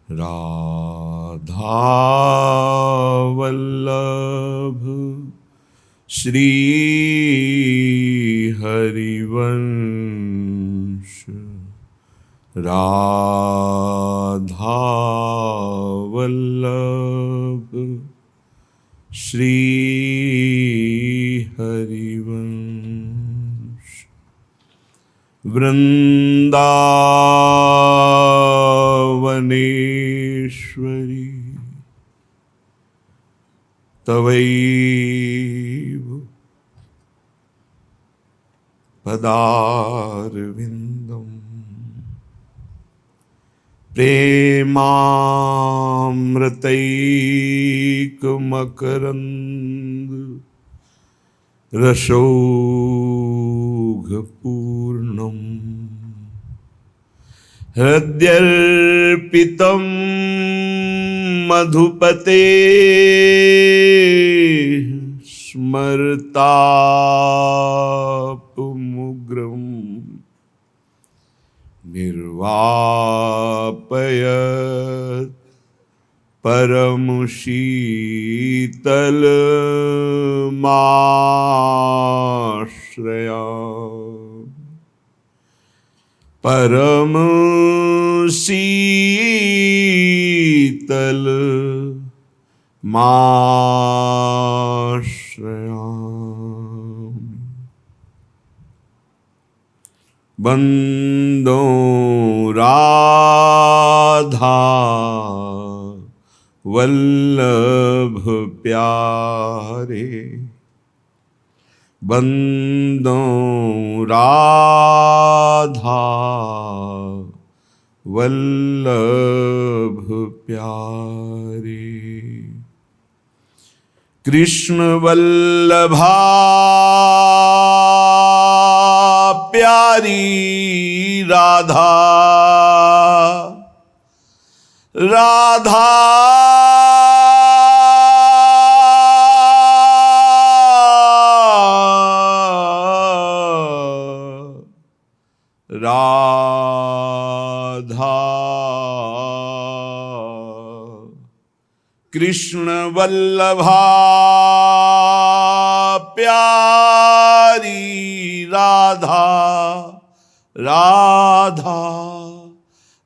राधा वल्लभ श्री हरिवंश राधा वल्लभ श्री हरिवंश वृंदावनेश्वरी तवैव पदारविन्दम् प्रेमामृतैकमकरन्द रसौघपूर्णम् हृद्यर्पितं मधुपते स्मरतापमुग्रम् निर्वापयत् परमशीतलमाश्रया परमशीतलमाश्रया बंदो राधा वल्लभ प्यारे बंदो राधा वल्लभ प्यारे कृष्ण वल्लभा प्यारी राधा राधा राधा कृष्ण वल्लभा प्यारी राधा राधा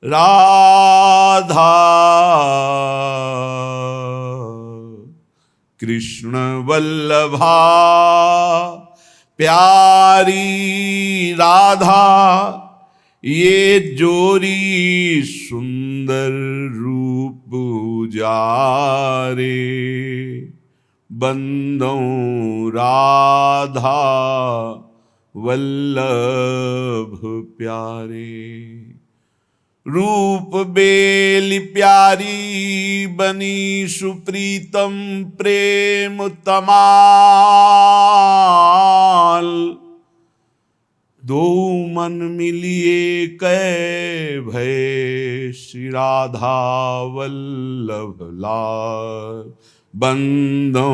राधा कृष्ण वल्लभा प्यारी राधा ये जोरी सुंदर रूप जारे बंदो राधा वल्लभ प्यारे रूप बेली प्यारी बनी सुप्रीतम प्रेम तमाल दो मन मिलिए कै भय श्री राधा वल्लभ लाल बंदो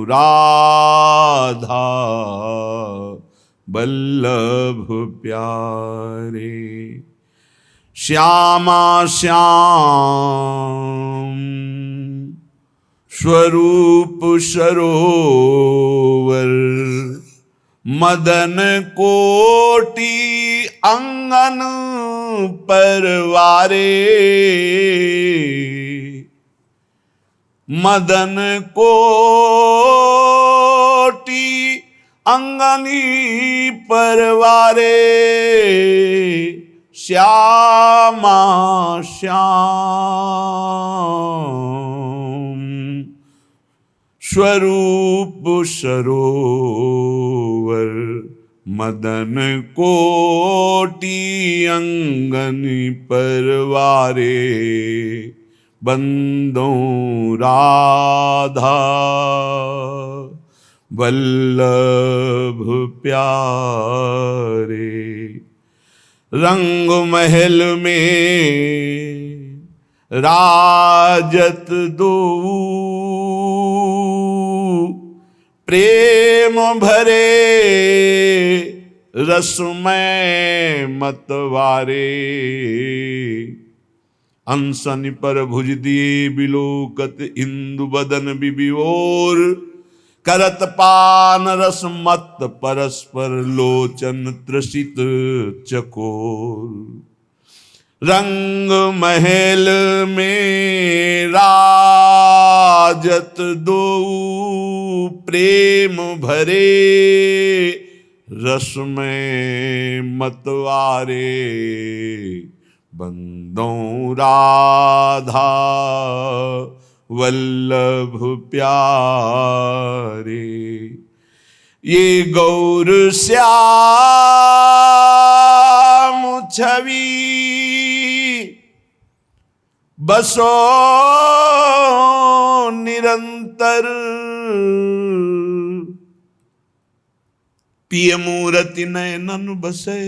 राधा वल्लभ प्यारे श्यामा श्याम स्वरूप सरोवर मदन कोटि अंगन परवारे मदन कोटि अंगनी परवारे श्यामा श्याम स्वरूप सरोवर मदन कोटि अंगन परवारे बंदो राधा वल्लभ प्यारे रंग महल में राजत दो प्रेम भरे रसमय मतवारे अंसन पर भुज दिए बिलोकत इंदु बदन बिबिओर करत पान रस मत परस्पर लोचन त्रसित चकोर। रंग महल में राजत दो प्रेम भरे रस में मतवारे बंदों राधा वल्लभ प्यारे। ये गौर श्याम छवि बसो निरंतर पिय मूरति नयनन बसे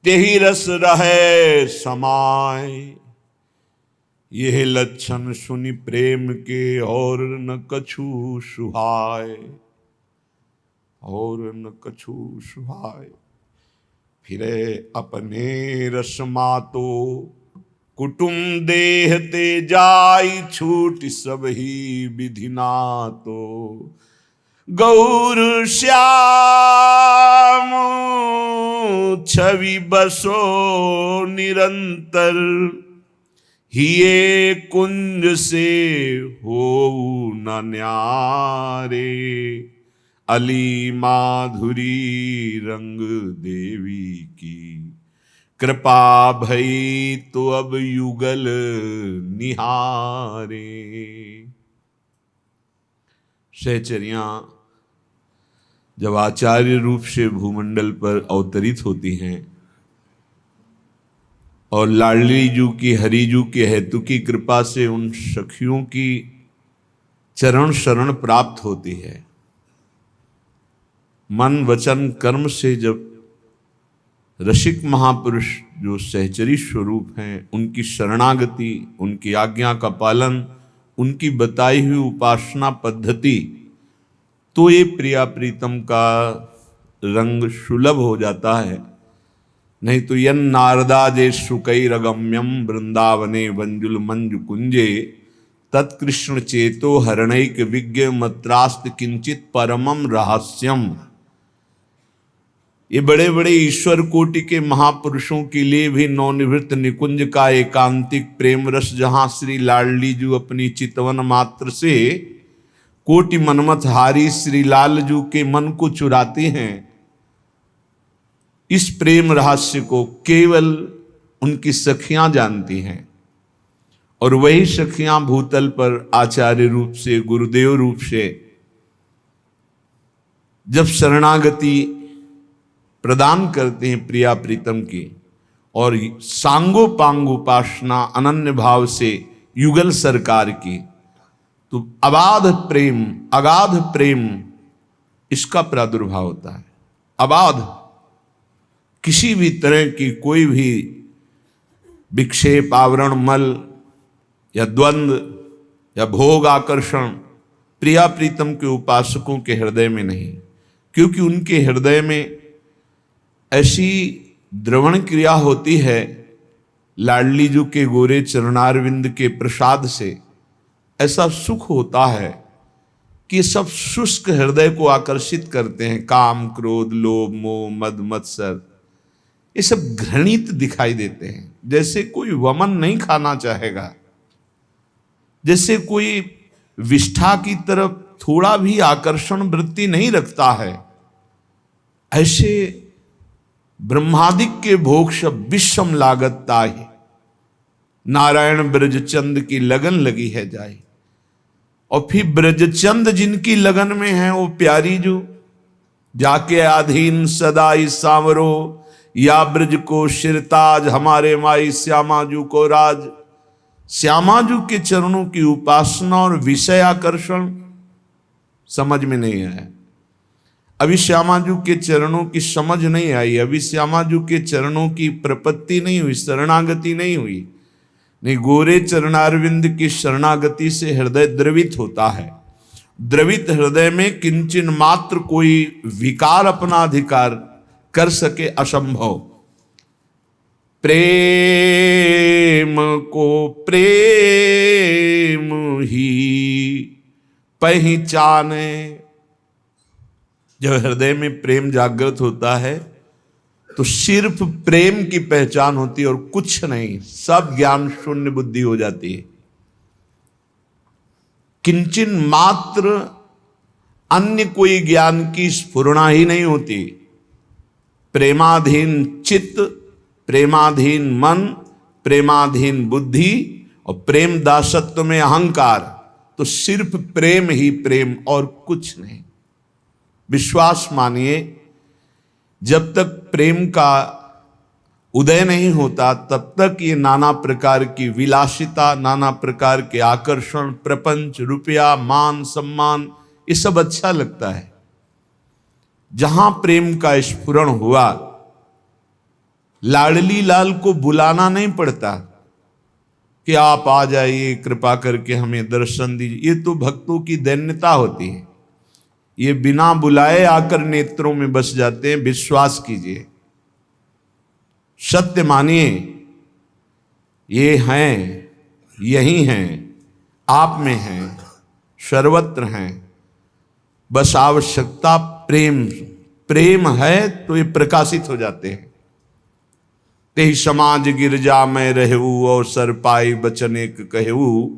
तेहि रस रहे समाय। यह लक्षण सुनि प्रेम के और न कछु सुहाय और न कछु सुहाय। फिरे अपने रस मातो कुटुम देह ते जाई छूट सब ही विधि नातो। गौर श्याम छवि बसो निरंतर हिये कुंज से हो न न्यारे। अली माधुरी रंग देवी की कृपा भई तो अब युगल निहारे। सहचरियां जब आचार्य रूप से भूमंडल पर अवतरित होती हैं और लाडली जू की हरिजू के हेतु की कृपा से उन सखियों की चरण शरण प्राप्त होती है, मन वचन कर्म से जब रसिक महापुरुष जो सहचरी स्वरूप हैं उनकी शरणागति, उनकी आज्ञा का पालन, उनकी बताई हुई उपासना पद्धति, तो ये प्रिया प्रीतम का रंग सुलभ हो जाता है। नहीं तो यन नारदाजे सुकैरगम्यम वृंदावने वंजुल मंजु कुंजे तत्कृष्ण चेतो हरणैक विज्ञ मत्रास्त किंचित परमम रहस्यम। ये बड़े बड़े ईश्वर कोटि के महापुरुषों के लिए भी नवनिवृत्त निकुंज का एकांतिक प्रेम रस, जहां श्री लाडली जू अपनी चितवन मात्र से कोटि मनमथ हारी श्री लाल जू के मन को चुराते हैं, इस प्रेम रहस्य को केवल उनकी सखियां जानती हैं। और वही सखियां भूतल पर आचार्य रूप से, गुरुदेव रूप से जब शरणागति प्रदान करते हैं प्रिया प्रीतम की और सांगो पांग उपासना अनन्य भाव से युगल सरकार की, तो अगाध प्रेम इसका प्रादुर्भाव होता है। अबाध किसी भी तरह की कोई भी विक्षेप, आवरण, मल या द्वंद्व या भोग आकर्षण प्रिया प्रीतम के उपासकों के हृदय में नहीं, क्योंकि उनके हृदय में ऐसी द्रवण क्रिया होती है लाडली जू के गोरे चरणारविंद के प्रसाद से, ऐसा सुख होता है कि सब शुष्क हृदय को आकर्षित करते हैं। काम, क्रोध, लोभ, मोह, मद, मत्सर ये सब घृणित दिखाई देते हैं। जैसे कोई वमन नहीं खाना चाहेगा, जैसे कोई विष्ठा की तरफ थोड़ा भी आकर्षण वृत्ति नहीं रखता है, ऐसे ब्रह्मादिक के भोग सब विषम लागत ताहि, नारायण ब्रजचंद की लगन लगी है जाए। और फिर ब्रजचंद जिनकी लगन में है वो प्यारी जो जाके अधीन सदाई सांवरो, या ब्रज को शिरताज हमारे माई श्यामाजू को राज। श्यामाजू के चरणों की उपासना और विषय आकर्षण समझ में नहीं आया। अभी श्यामाजू के चरणों की समझ नहीं आई, अभी श्यामाजू के चरणों की प्रपत्ति नहीं हुई, शरणागति नहीं हुई। नहीं, गोरे चरणारविंद की शरणागति से हृदय द्रवित होता है। द्रवित हृदय में किंचन मात्र कोई विकार अपना अधिकार कर सके असंभव। प्रेम को प्रेम ही पहचाने। जब हृदय में प्रेम जागृत होता है तो सिर्फ प्रेम की पहचान होती है और कुछ नहीं, सब ज्ञान शून्य बुद्धि हो जाती है। किंचन मात्र अन्य कोई ज्ञान की स्फुरणा ही नहीं होती। प्रेमाधीन चित्त, प्रेमाधीन मन, प्रेमाधीन बुद्धि और प्रेम दासत्व में अहंकार, तो सिर्फ प्रेम ही प्रेम और कुछ नहीं। विश्वास मानिए, जब तक प्रेम का उदय नहीं होता तब तक ये नाना प्रकार की विलासिता, नाना प्रकार के आकर्षण, प्रपंच, रुपया, मान सम्मान, ये सब अच्छा लगता है। जहां प्रेम का स्फुरण हुआ, लाडली लाल को बुलाना नहीं पड़ता कि आप आ जाइए, कृपा करके हमें दर्शन दीजिए। ये तो भक्तों की दैन्यता होती है। ये बिना बुलाए आकर नेत्रों में बस जाते हैं। विश्वास कीजिए, सत्य मानिए, ये हैं, यही हैं, आप में हैं, सर्वत्र हैं। बस आवश्यकता प्रेम, प्रेम है तो ये प्रकाशित हो जाते हैं। तेहि समाज गिरजा में रहू और सर पाई बचन एक कहू,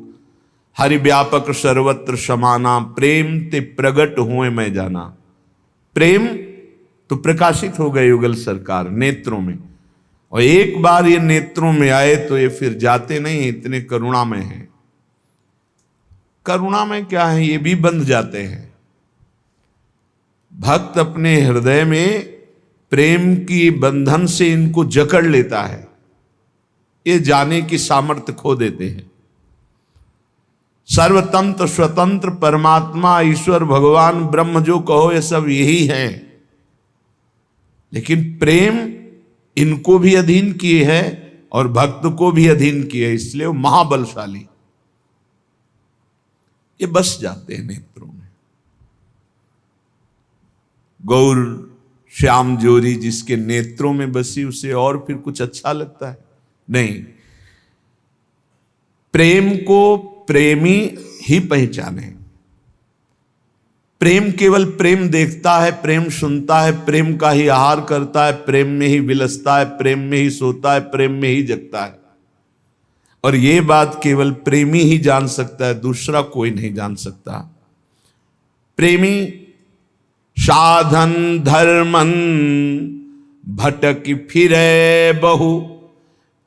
हरि व्यापक सर्वत्र समाना, प्रेम ते प्रगट हुए मैं जाना। प्रेम तो प्रकाशित हो गए युगल सरकार नेत्रों में, और एक बार ये नेत्रों में आए तो ये फिर जाते नहीं, इतने करुणा में हैं। करुणा में क्या है, ये भी बंध जाते हैं। भक्त अपने हृदय में प्रेम की बंधन से इनको जकड़ लेता है, ये जाने की सामर्थ्य खो देते हैं। सर्वतंत्र स्वतंत्र परमात्मा ईश्वर भगवान ब्रह्म जो कहो ये सब यही है, लेकिन प्रेम इनको भी अधीन किए है और भक्त को भी अधीन किए, इसलिए वो महाबलशाली। ये बस जाते हैं नेत्रों में। गौर श्याम जोरी जिसके नेत्रों में बसी, उसे और फिर कुछ अच्छा लगता है नहीं। प्रेम को प्रेमी ही पहचाने। प्रेम केवल प्रेम देखता है, प्रेम सुनता है, प्रेम का ही आहार करता है, प्रेम में ही विलसता है, प्रेम में ही सोता है, प्रेम में ही जगता है। और ये बात केवल प्रेमी ही जान सकता है, दूसरा कोई नहीं जान सकता। प्रेमी साधन धर्मन भटक फिरे बहु,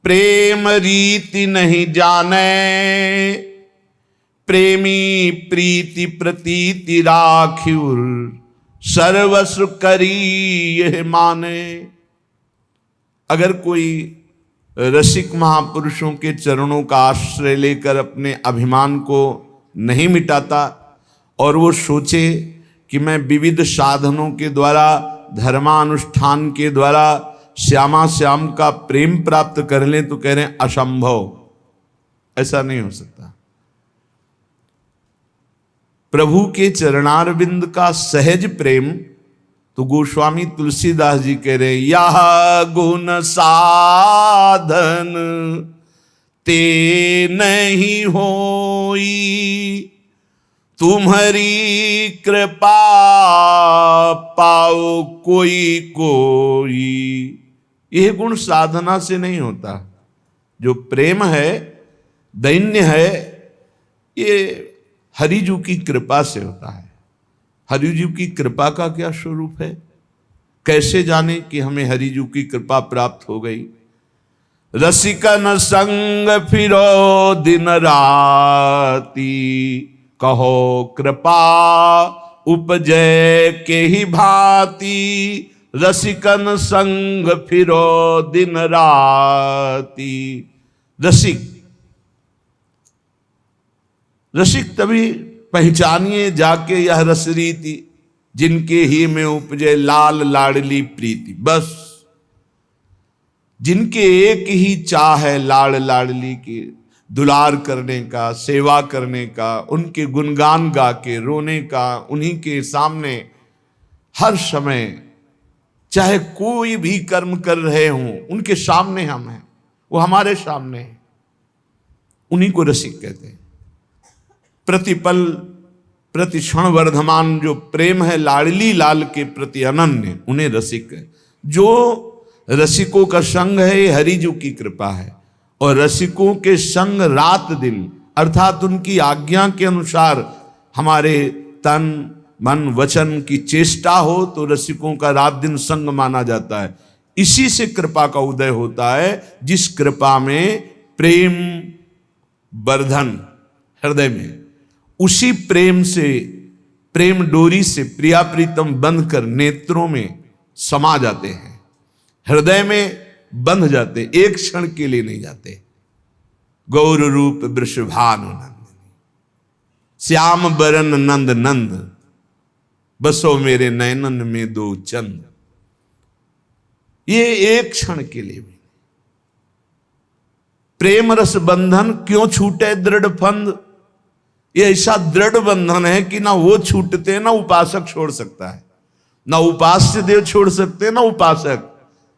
प्रेम रीति नहीं जाने, प्रेमी प्रीति प्रतीति राखिउर, सर्वस्व करी यह माने। अगर कोई रसिक महापुरुषों के चरणों का आश्रय लेकर अपने अभिमान को नहीं मिटाता और वो सोचे कि मैं विविध साधनों के द्वारा, धर्मानुष्ठान के द्वारा श्यामा श्याम का प्रेम प्राप्त कर लें, तो कह रहे हैं असंभव, ऐसा नहीं हो सकता। प्रभु के चरणारविंद का सहज प्रेम तो गोस्वामी तुलसीदास जी कह रहे, यह गुण साधन ते नहीं होई, तुम्हारी कृपा पाओ कोई कोई। यह गुण साधना से नहीं होता। जो प्रेम है, दैन्य है, ये हरिजू की कृपा से होता है। हरिजू की कृपा का क्या स्वरूप है, कैसे जाने कि हमें हरिजू की कृपा प्राप्त हो गई। रसिकन संग फिरो दिन राती, कहो कृपा उपजय के ही भांति। रसिकन संग फिरो दिन राती। रसिक तभी पहचानिए जाके यह रस रीति, जिनके ही में उपजे लाल लाडली प्रीति। बस जिनके एक ही चाह है लाड़ लाडली की, दुलार करने का, सेवा करने का, उनके गुणगान गा के रोने का, उन्हीं के सामने हर समय चाहे कोई भी कर्म कर रहे हों उनके सामने हम हैं। वो हमारे सामने है, उन्हीं को रसिक कहते हैं। प्रतिपल प्रति क्षण वर्धमान जो प्रेम है लाडली लाल के प्रति अनन्य, उन्हें रसिक है। जो रसिकों का संग है ये हरिजू की कृपा है, और रसिकों के संग रात दिन अर्थात उनकी आज्ञा के अनुसार हमारे तन मन वचन की चेष्टा हो तो रसिकों का रात दिन संग माना जाता है। इसी से कृपा का उदय होता है, जिस कृपा में प्रेम वर्धन हृदय में, उसी प्रेम से, प्रेम डोरी से प्रिया प्रीतम बंध कर नेत्रों में समा जाते हैं, हृदय में बंध जाते, एक क्षण के लिए नहीं जाते। गौर रूप वृषभानु नंदिनी, श्याम बरन नंद नंद, बसो मेरे नयनन में दो चंद। ये एक क्षण के लिए भी प्रेम रस बंधन क्यों छूटे दृढ़ फंद। ये ऐसा दृढ़ बंधन है कि ना वो छूटते ना उपासक छोड़ सकता है, ना उपास्य देव छोड़ सकते ना उपासक,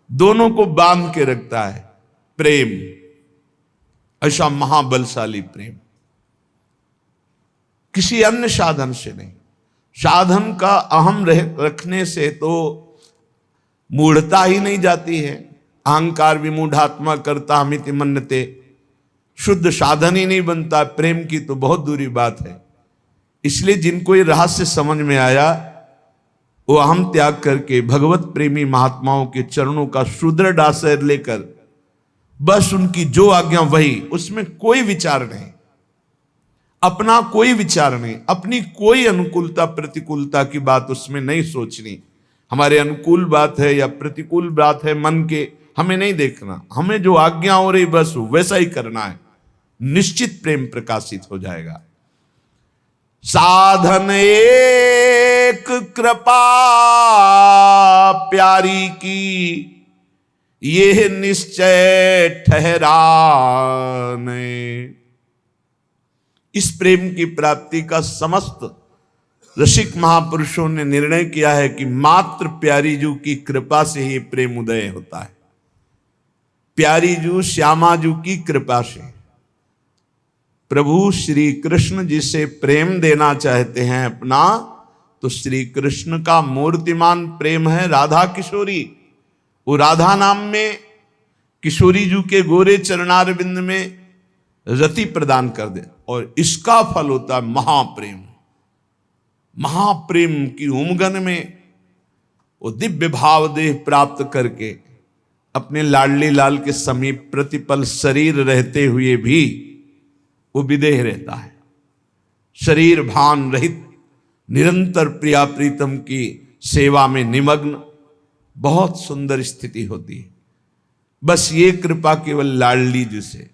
दोनों को बांध के रखता है प्रेम। ऐसा महाबलशाली प्रेम किसी अन्य साधन से नहीं। साधन का अहम रखने से तो मूढ़ता ही नहीं जाती है। अहंकार विमूढ़ात्मा करता हमिति मन्यते, शुद्ध साधन ही नहीं बनता, प्रेम की तो बहुत दूरी बात है। इसलिए जिनको ये रहस्य समझ में आया वो अहम त्याग करके भगवत प्रेमी महात्माओं के चरणों का सुदृढ़ आश्रय लेकर बस उनकी जो आज्ञा वही, उसमें कोई विचार नहीं, अपना कोई विचार नहीं, अपनी कोई अनुकूलता प्रतिकूलता की बात उसमें नहीं सोचनी। हमारे अनुकूल बात है या प्रतिकूल बात है मन के, हमें नहीं देखना, हमें जो आज्ञा हो रही बस वैसा ही करना है, निश्चित प्रेम प्रकाशित हो जाएगा। साधन एक कृपा प्यारी की, ये निश्चय ठहराने। इस प्रेम की प्राप्ति का समस्त रसिक महापुरुषों ने निर्णय किया है कि मात्र प्यारी जू की कृपा से ही प्रेम उदय होता है। प्यारी जू श्यामा जू की कृपा से प्रभु श्री कृष्ण जिसे प्रेम देना चाहते हैं अपना, तो श्री कृष्ण का मूर्तिमान प्रेम है राधा किशोरी। वो राधा नाम में किशोरी जू के गोरे चरणारविंद में रति प्रदान कर दे, और इसका फल होता है महाप्रेम। महाप्रेम की उमगन में वो दिव्य भाव देह प्राप्त करके अपने लाडली लाल के समीप प्रतिपल शरीर रहते हुए भी वो विदेह रहता है, शरीर भान रहित निरंतर प्रिया प्रीतम की सेवा में निमग्न। बहुत सुंदर स्थिति होती है। बस ये कृपा केवल लाडली जी से।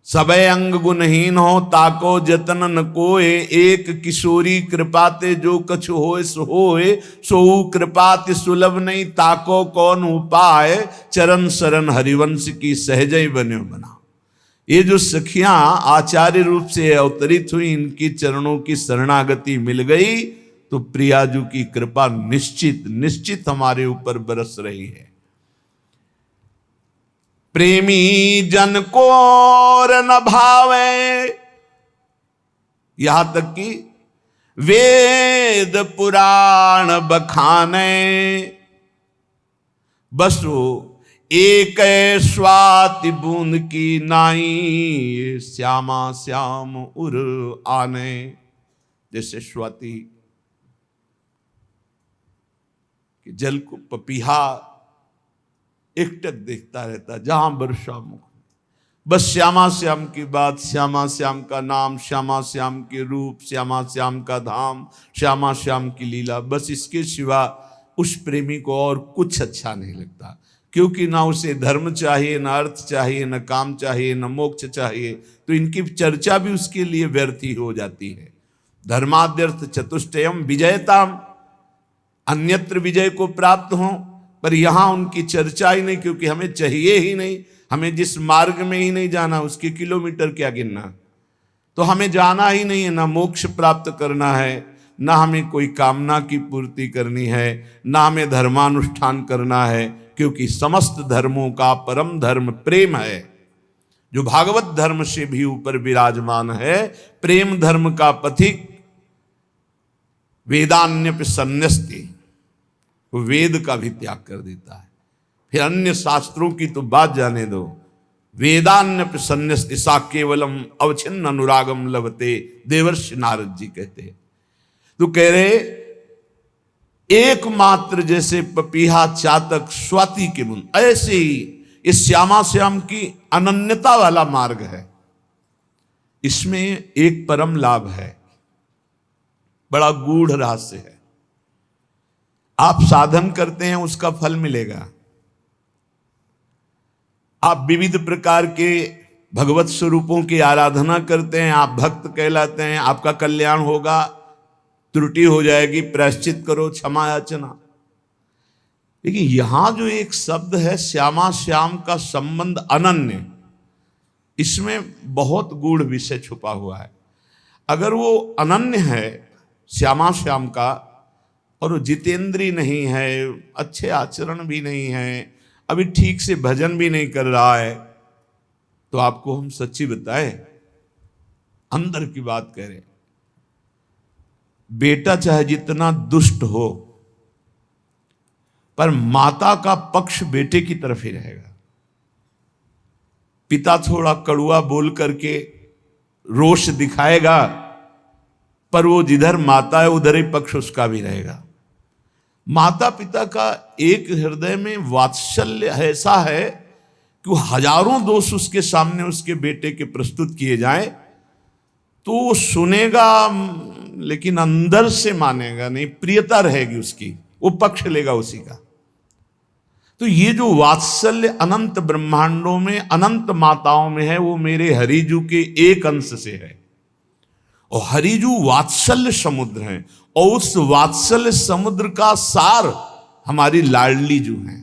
सबे अंग गुणहीन हो ताको जतन न कोय, एक किशोरी कृपाते जो कछु होए सो होए, सो कृपाति सुलभ नहीं ताको कौन उपाय, चरण शरण हरिवंश की सहजय बन्यो बना। ये जो सखियां आचार्य रूप से अवतरित हुई, इनकी चरणों की शरणागति मिल गई तो प्रियाजू की कृपा निश्चित निश्चित हमारे ऊपर बरस रही है। प्रेमी जन को न भावे, यहां तक कि वेद पुराण बखाने, बस वो एक स्वाति बूंद की नाई, श्यामा श्याम उर आने। जैसे स्वाति कि जल को पपीहा एकटक देखता रहता जहां वर्षा मुख, बस श्यामा श्याम की बात, श्यामा श्याम का नाम, श्यामा श्याम के रूप, श्यामा श्याम का धाम, श्यामा श्याम की लीला, बस इसके सिवा उस प्रेमी को और कुछ अच्छा नहीं लगता। क्योंकि ना उसे धर्म चाहिए, ना अर्थ चाहिए, ना काम चाहिए, ना मोक्ष चाहिए, तो इनकी चर्चा भी उसके लिए व्यर्थ ही हो जाती है। धर्माद्यर्थ चतुष्टयम विजयताम, अन्यत्र विजय को प्राप्त हो, पर यहां उनकी चर्चा ही नहीं, क्योंकि हमें चाहिए ही नहीं। हमें जिस मार्ग में ही नहीं जाना उसके किलोमीटर क्या गिनना। तो हमें जाना ही नहीं है, ना मोक्ष प्राप्त करना है, ना हमें कोई कामना की पूर्ति करनी है, ना हमें धर्मानुष्ठान करना है, क्योंकि समस्त धर्मों का परम धर्म प्रेम है, जो भागवत धर्म से भी ऊपर विराजमान है। प्रेम धर्म का पथिक वेदान्यपि सन्न्यस्ति, वो वेद का भी त्याग कर देता है। फिर अन्य शास्त्रों की तो बात जाने दो। वेदान्यपि सन्न्यस्ति सा केवलम अवच्छिन्न अनुरागम लभते, देवर्षि नारद जी कहते हैं। तो कह रहे एकमात्र जैसे पपीहा चातक स्वाति के मुन, ऐसे ही इस श्यामा श्याम की अनन्यता वाला मार्ग है। इसमें एक परम लाभ है, बड़ा गूढ़ रहस्य है। आप साधन करते हैं उसका फल मिलेगा। आप विविध प्रकार के भगवत स्वरूपों की आराधना करते हैं, आप भक्त कहलाते हैं, आपका कल्याण होगा। त्रुटि हो जाएगी, प्रायश्चित करो, क्षमा याचना। लेकिन यहां जो एक शब्द है श्यामा श्याम का संबंध अनन्य, इसमें बहुत गूढ़ विषय छुपा हुआ है। अगर वो अनन्य है श्यामा श्याम का, और वो जितेंद्री नहीं है, अच्छे आचरण भी नहीं है, अभी ठीक से भजन भी नहीं कर रहा है, तो आपको हम सच्ची बताएं, अंदर की बात कह रहे, बेटा चाहे जितना दुष्ट हो, पर माता का पक्ष बेटे की तरफ ही रहेगा। पिता थोड़ा कड़ुआ बोल करके रोष दिखाएगा, पर वो जिधर माता है उधर ही पक्ष उसका भी रहेगा। माता पिता का एक हृदय में वात्सल्य ऐसा है कि वो हजारों दोष उसके सामने उसके बेटे के प्रस्तुत किए जाएं तो वो सुनेगा, लेकिन अंदर से मानेगा नहीं, प्रियता रहेगी उसकी, वो पक्ष लेगा उसी का। तो ये जो वात्सल्य अनंत ब्रह्मांडों में अनंत माताओं में है, वो मेरे हरिजू के एक अंश से है। और हरिजू वात्सल्य समुद्र है, और उस वात्सल्य समुद्र का सार हमारी लाडली जू है।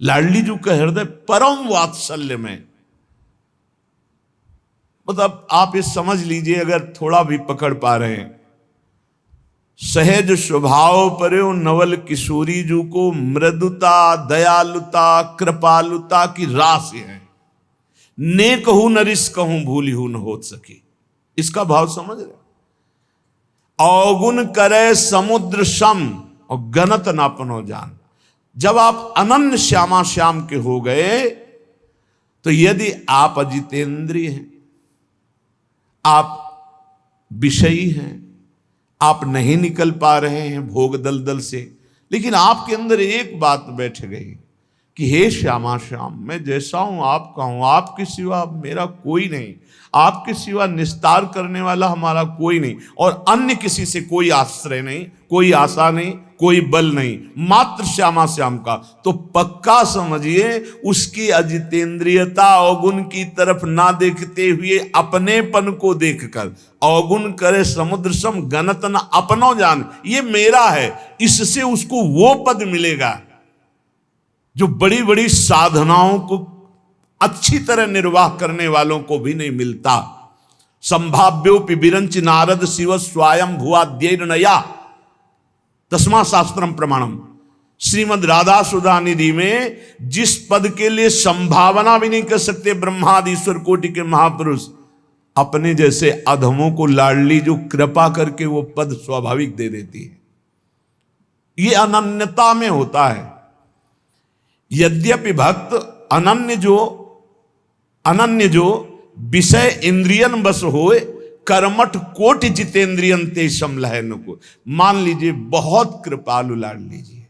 लाडली जू का हृदय परम वात्सल्य में, मतलब आप ये समझ लीजिए, अगर थोड़ा भी पकड़ पा रहे हैं, सहज स्वभाव परे नवल किशोरी जू को मृदुता, दयालुता, कृपालुता की राशि है। ने कहूं नरिस कहूं भूली हूं न हो सकी, इसका भाव समझ रहे। अवगुण करे समुद्र सम और गणत नापनो जान। जब आप अनन्य श्यामा श्याम के हो गए, तो यदि आप अजितेंद्रिय हैं, आप विषयी हैं, आप नहीं निकल पा रहे हैं भोग दलदल से, लेकिन आपके अंदर एक बात बैठ गई कि हे श्यामा श्याम, मैं जैसा हूं आपका हूं, आपके सिवा मेरा कोई नहीं, आपके सिवा निस्तार करने वाला हमारा कोई नहीं, और अन्य किसी से कोई आश्रय नहीं, कोई आशा नहीं, कोई बल नहीं, मात्र श्यामा श्याम का। तो पक्का समझिए, उसकी अजितेंद्रियता अवगुण की तरफ ना देखते हुए अपनेपन को देखकर, अवगुण करे समुद्र सम गणत न अपनो जान, ये मेरा है, इससे उसको वो पद मिलेगा जो बड़ी बड़ी साधनाओं को अच्छी तरह निर्वाह करने वालों को भी नहीं मिलता। संभाव्योपि विरंच नारद शिव स्वयं भुआद्यैर्नया तस्मा शास्त्रम प्रमाणम। श्रीमद राधा सुधा निधि में जिस पद के लिए संभावना भी नहीं कर सकते ब्रह्मादि ईश्वर कोटि के महापुरुष, अपने जैसे अधमों को लाडली जो कृपा करके वो पद स्वाभाविक दे देती है। ये अनन्यता में होता है। यद्यपि भक्त अनन्य जो विषय इंद्रियन बस होए, कर्मठ कोटि जितेंद्रियन ते समलहन को। मान लीजिए बहुत कृपालु लाड लीजिए,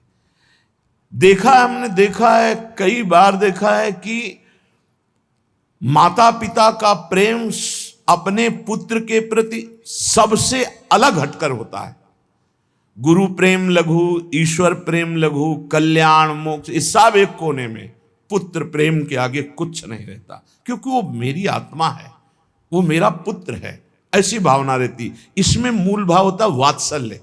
देखा है, हमने देखा है, कई बार देखा है कि माता पिता का प्रेम अपने पुत्र के प्रति सबसे अलग हटकर होता है। गुरु प्रेम लघु, ईश्वर प्रेम लघु, कल्याण मोक्ष, इस सब एक कोने में, पुत्र प्रेम के आगे कुछ नहीं रहता, क्योंकि वो मेरी आत्मा है, वो मेरा पुत्र है, ऐसी भावना रहती। इसमें मूल भाव होता वात्सल्य।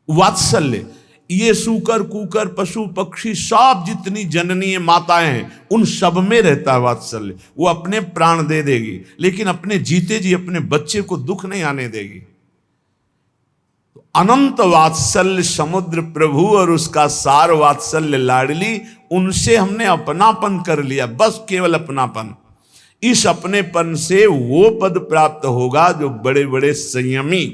वात्सल्य ये सूकर कूकर पशु पक्षी सब जितनी जननीय माताएं हैं, उन सब में रहता है वात्सल्य। वो अपने प्राण दे देगी, लेकिन अपने जीते जी अपने बच्चे को दुख नहीं आने देगी। अनंत वात्सल्य समुद्र प्रभु और उसका सार वात्सल्य लाडली, उनसे हमने अपनापन कर लिया, बस केवल अपनापन। इस अपनेपन से वो पद प्राप्त होगा जो बड़े बड़े संयमी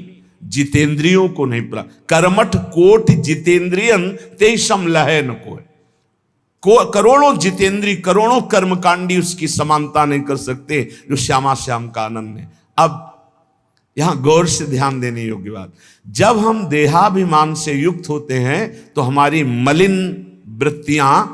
जितेंद्रियों को नहीं प्राप्त। कर्मठ कोट जितेंद्रियन ते समलह न कोई। करोड़ों जितेंद्री, करोड़ों कर्मकांडी उसकी समानता नहीं कर सकते जो श्यामा श्याम का आनंद है। अब यहां गौर से ध्यान देने योग्य बात, जब हम देहाभिमान से युक्त होते हैं तो हमारी मलिन वृत्तियां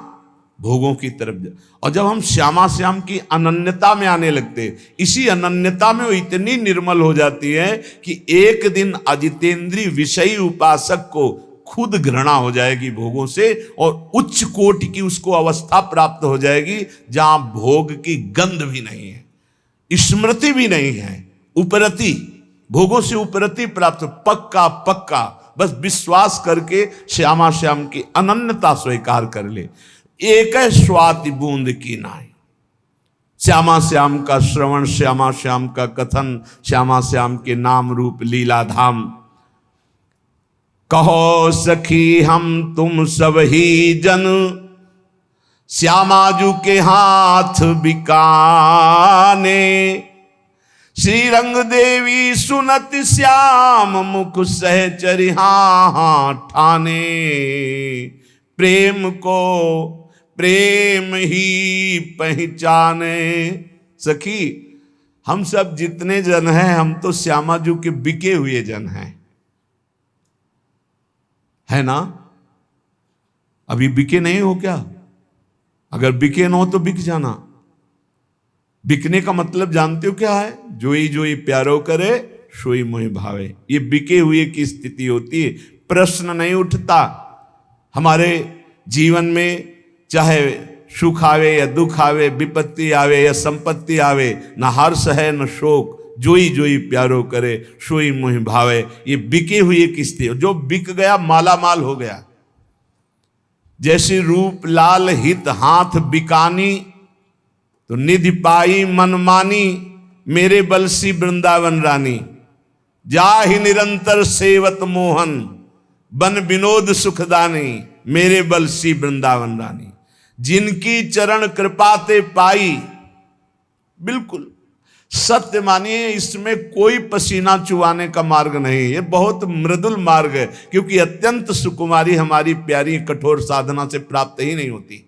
भोगों की तरफ, और जब हम श्यामा श्याम की अनन्यता में आने लगते, इसी अनन्यता में वो इतनी निर्मल हो जाती है कि एक दिन अजितेंद्रीय विषयी उपासक को खुद घृणा हो जाएगी भोगों से, और उच्च कोटि की उसको अवस्था प्राप्त हो जाएगी जहां भोग की गंध भी नहीं है, स्मृति भी नहीं है, उपरति, भोगों से उपरति प्राप्त, पक्का पक्का बस विश्वास करके श्यामा श्याम की अनन्यता स्वीकार कर ले। एक स्वाति बूंद की नाई, श्यामा श्याम का श्रवण, श्यामा श्याम का कथन, श्यामा श्याम के नाम रूप लीला धाम। कहो सखी हम तुम सब ही जन, श्यामाजू के हाथ बिकाने, श्री रंग देवी सुनत श्याम मुख सहचरि हाँ ठाने, प्रेम को प्रेम ही पहचाने। सखी हम सब जितने जन हैं, हम तो श्यामाजू के बिके हुए जन हैं, है ना? अभी बिके नहीं हो क्या? अगर बिके न हो तो बिक जाना। बिकने का मतलब जानते हो क्या है? जोई जोई प्यारो करे सोई मोहि भावे। ये बिके हुए की स्थिति होती है। प्रश्न नहीं उठता हमारे जीवन में, चाहे सुख आवे या दुख आवे, विपत्ति आवे या संपत्ति आवे, न हर्ष है न शोक, जोई जोई प्यारो करे सोई मोहि भावे। ये बिके हुए की स्थिति, जो बिक गया माला माल हो गया। जैसे रूप लाल हित हाथ बिकानी, तो निधि पाई मनमानी, मेरे बलसी वृंदावन रानी, जाहि निरंतर सेवत मोहन, बन विनोद सुखदानी, मेरे बलसी वृंदावन रानी। जिनकी चरण कृपाते पाई, बिल्कुल सत्य मानिए, इसमें कोई पसीना चुवाने का मार्ग नहीं, ये बहुत मृदुल मार्ग है, क्योंकि अत्यंत सुकुमारी हमारी प्यारी कठोर साधना से प्राप्त ही नहीं होती।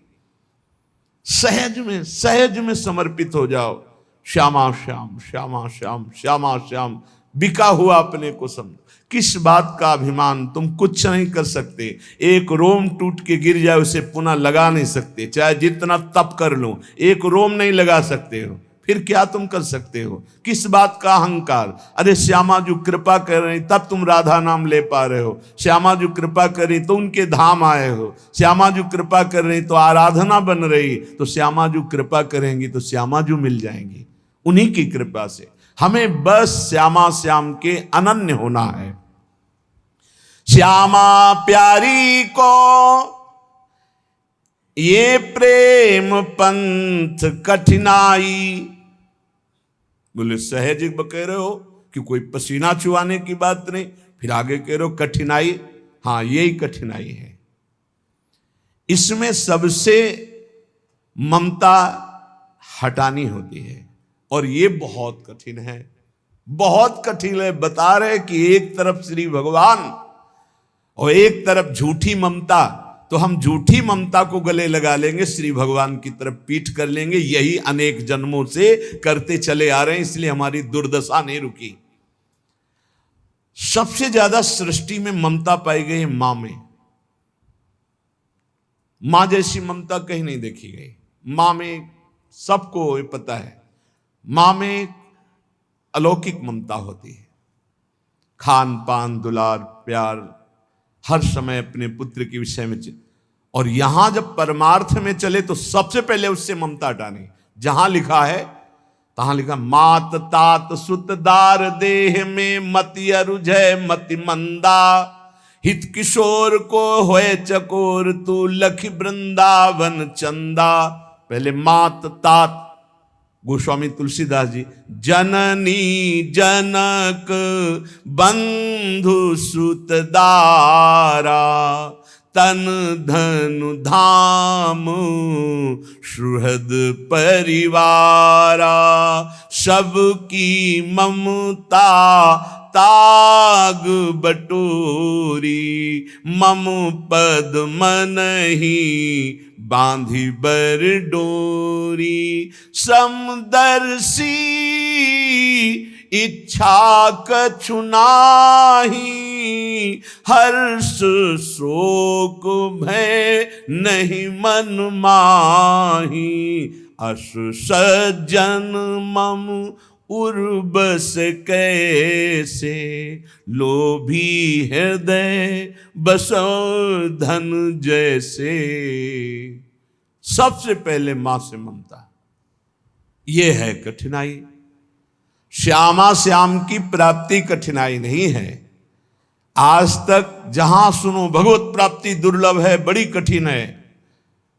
सहज में समर्पित हो जाओ। श्यामा श्याम श्यामा श्याम श्यामा श्याम, बिका हुआ अपने को समझो। किस बात का अभिमान? तुम कुछ नहीं कर सकते। एक रोम टूट के गिर जाए उसे पुनः लगा नहीं सकते, चाहे जितना तप कर लो, एक रोम नहीं लगा सकते हो, फिर क्या तुम कर सकते हो? किस बात का अहंकार? अरे श्यामा जो कृपा कर रही तब तुम राधा नाम ले पा रहे हो, श्यामा जो कृपा करी तो उनके धाम आए हो, श्यामा जो कृपा कर रही तो आराधना बन रही, तो श्यामा जो कृपा करेंगी तो श्यामा जो मिल जाएंगी उन्हीं की कृपा से। हमें बस श्यामा श्याम के अनन्य होना है। श्यामा प्यारी को ये प्रेम पंथ कठिनाई। बोले सहज कह रहे हो कि कोई पसीना चुवाने की बात नहीं, फिर आगे कह रहे हो कठिनाई। हाँ, यही कठिनाई है। इसमें सबसे ममता हटानी होती है, और ये बहुत कठिन है, बहुत कठिन है। बता रहे कि एक तरफ श्री भगवान और एक तरफ झूठी ममता, तो हम झूठी ममता को गले लगा लेंगे, श्री भगवान की तरफ पीठ कर लेंगे। यही अनेक जन्मों से करते चले आ रहे हैं, इसलिए हमारी दुर्दशा नहीं रुकी। सबसे ज्यादा सृष्टि में ममता पाई गई मां में। मां जैसी ममता कहीं नहीं देखी गई। मां में सबको ये पता है, मां में अलौकिक ममता होती है। खान पान दुलार प्यार हर समय अपने पुत्र के विषय में। और यहां जब परमार्थ में चले तो सबसे पहले उससे ममता हटानी। जहां लिखा है तहां लिखा, मात तात सुत दार देह में मति अरुझय मति मंदा, हित किशोर को होए चकोर तू लखी वृंदावन चंदा। पहले मात तात, गोस्वामी तुलसीदास जी, जननी जनक बंधु सुत दारा, तन धन धाम सुहृद परिवारा, सबकी ममता ताग बटोरी, मम पद मनहि बांधी बर डोरी, समदर्शी इच्छा कछु नाहि, हर्ष शोक भय नहीं मन माही, अस सज्जन मम उर्बस कैसे, लोभी हृदय बसो धन जैसे। सबसे पहले मां से ममता, ये है कठिनाई। श्यामा श्याम की प्राप्ति कठिनाई नहीं है। आज तक जहां सुनो भगवत प्राप्ति दुर्लभ है, बड़ी कठिन है।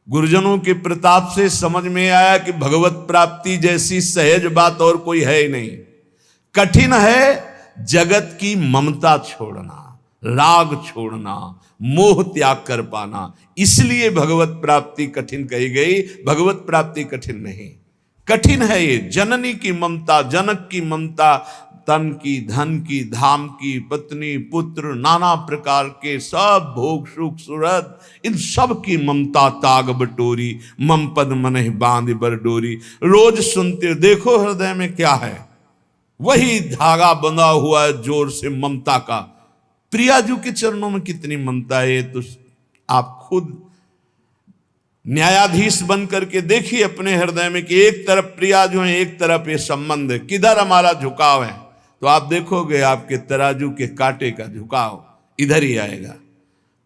गुरुजनों के प्रताप से समझ में आया कि भगवत प्राप्ति जैसी सहज बात और कोई है ही नहीं। कठिन है जगत की ममता छोड़ना, राग छोड़ना, मोह त्याग कर पाना। इसलिए भगवत प्राप्ति कठिन कही गई, भगवत प्राप्ति कठिन नहीं। कठिन है ये जननी की ममता, जनक की ममता, तन की, धन की, धाम की, पत्नी, पुत्र, नाना प्रकार के सब भोग सुख सुरत, इन सब की ममता ताग बटोरी, मम पद मनहि बांध बर डोरी। रोज सुनते हो, देखो हृदय में क्या है, वही धागा बंधा हुआ है जोर से ममता का। प्रियाजू के चरणों में कितनी ममता है, तो आप खुद न्यायाधीश बन करके देखिए अपने हृदय में कि एक तरफ प्रियाजू है, एक तरफ ये संबंध है, किधर हमारा झुकाव है। तो आप देखोगे आपके तराजू के कांटे का झुकाव इधर ही आएगा।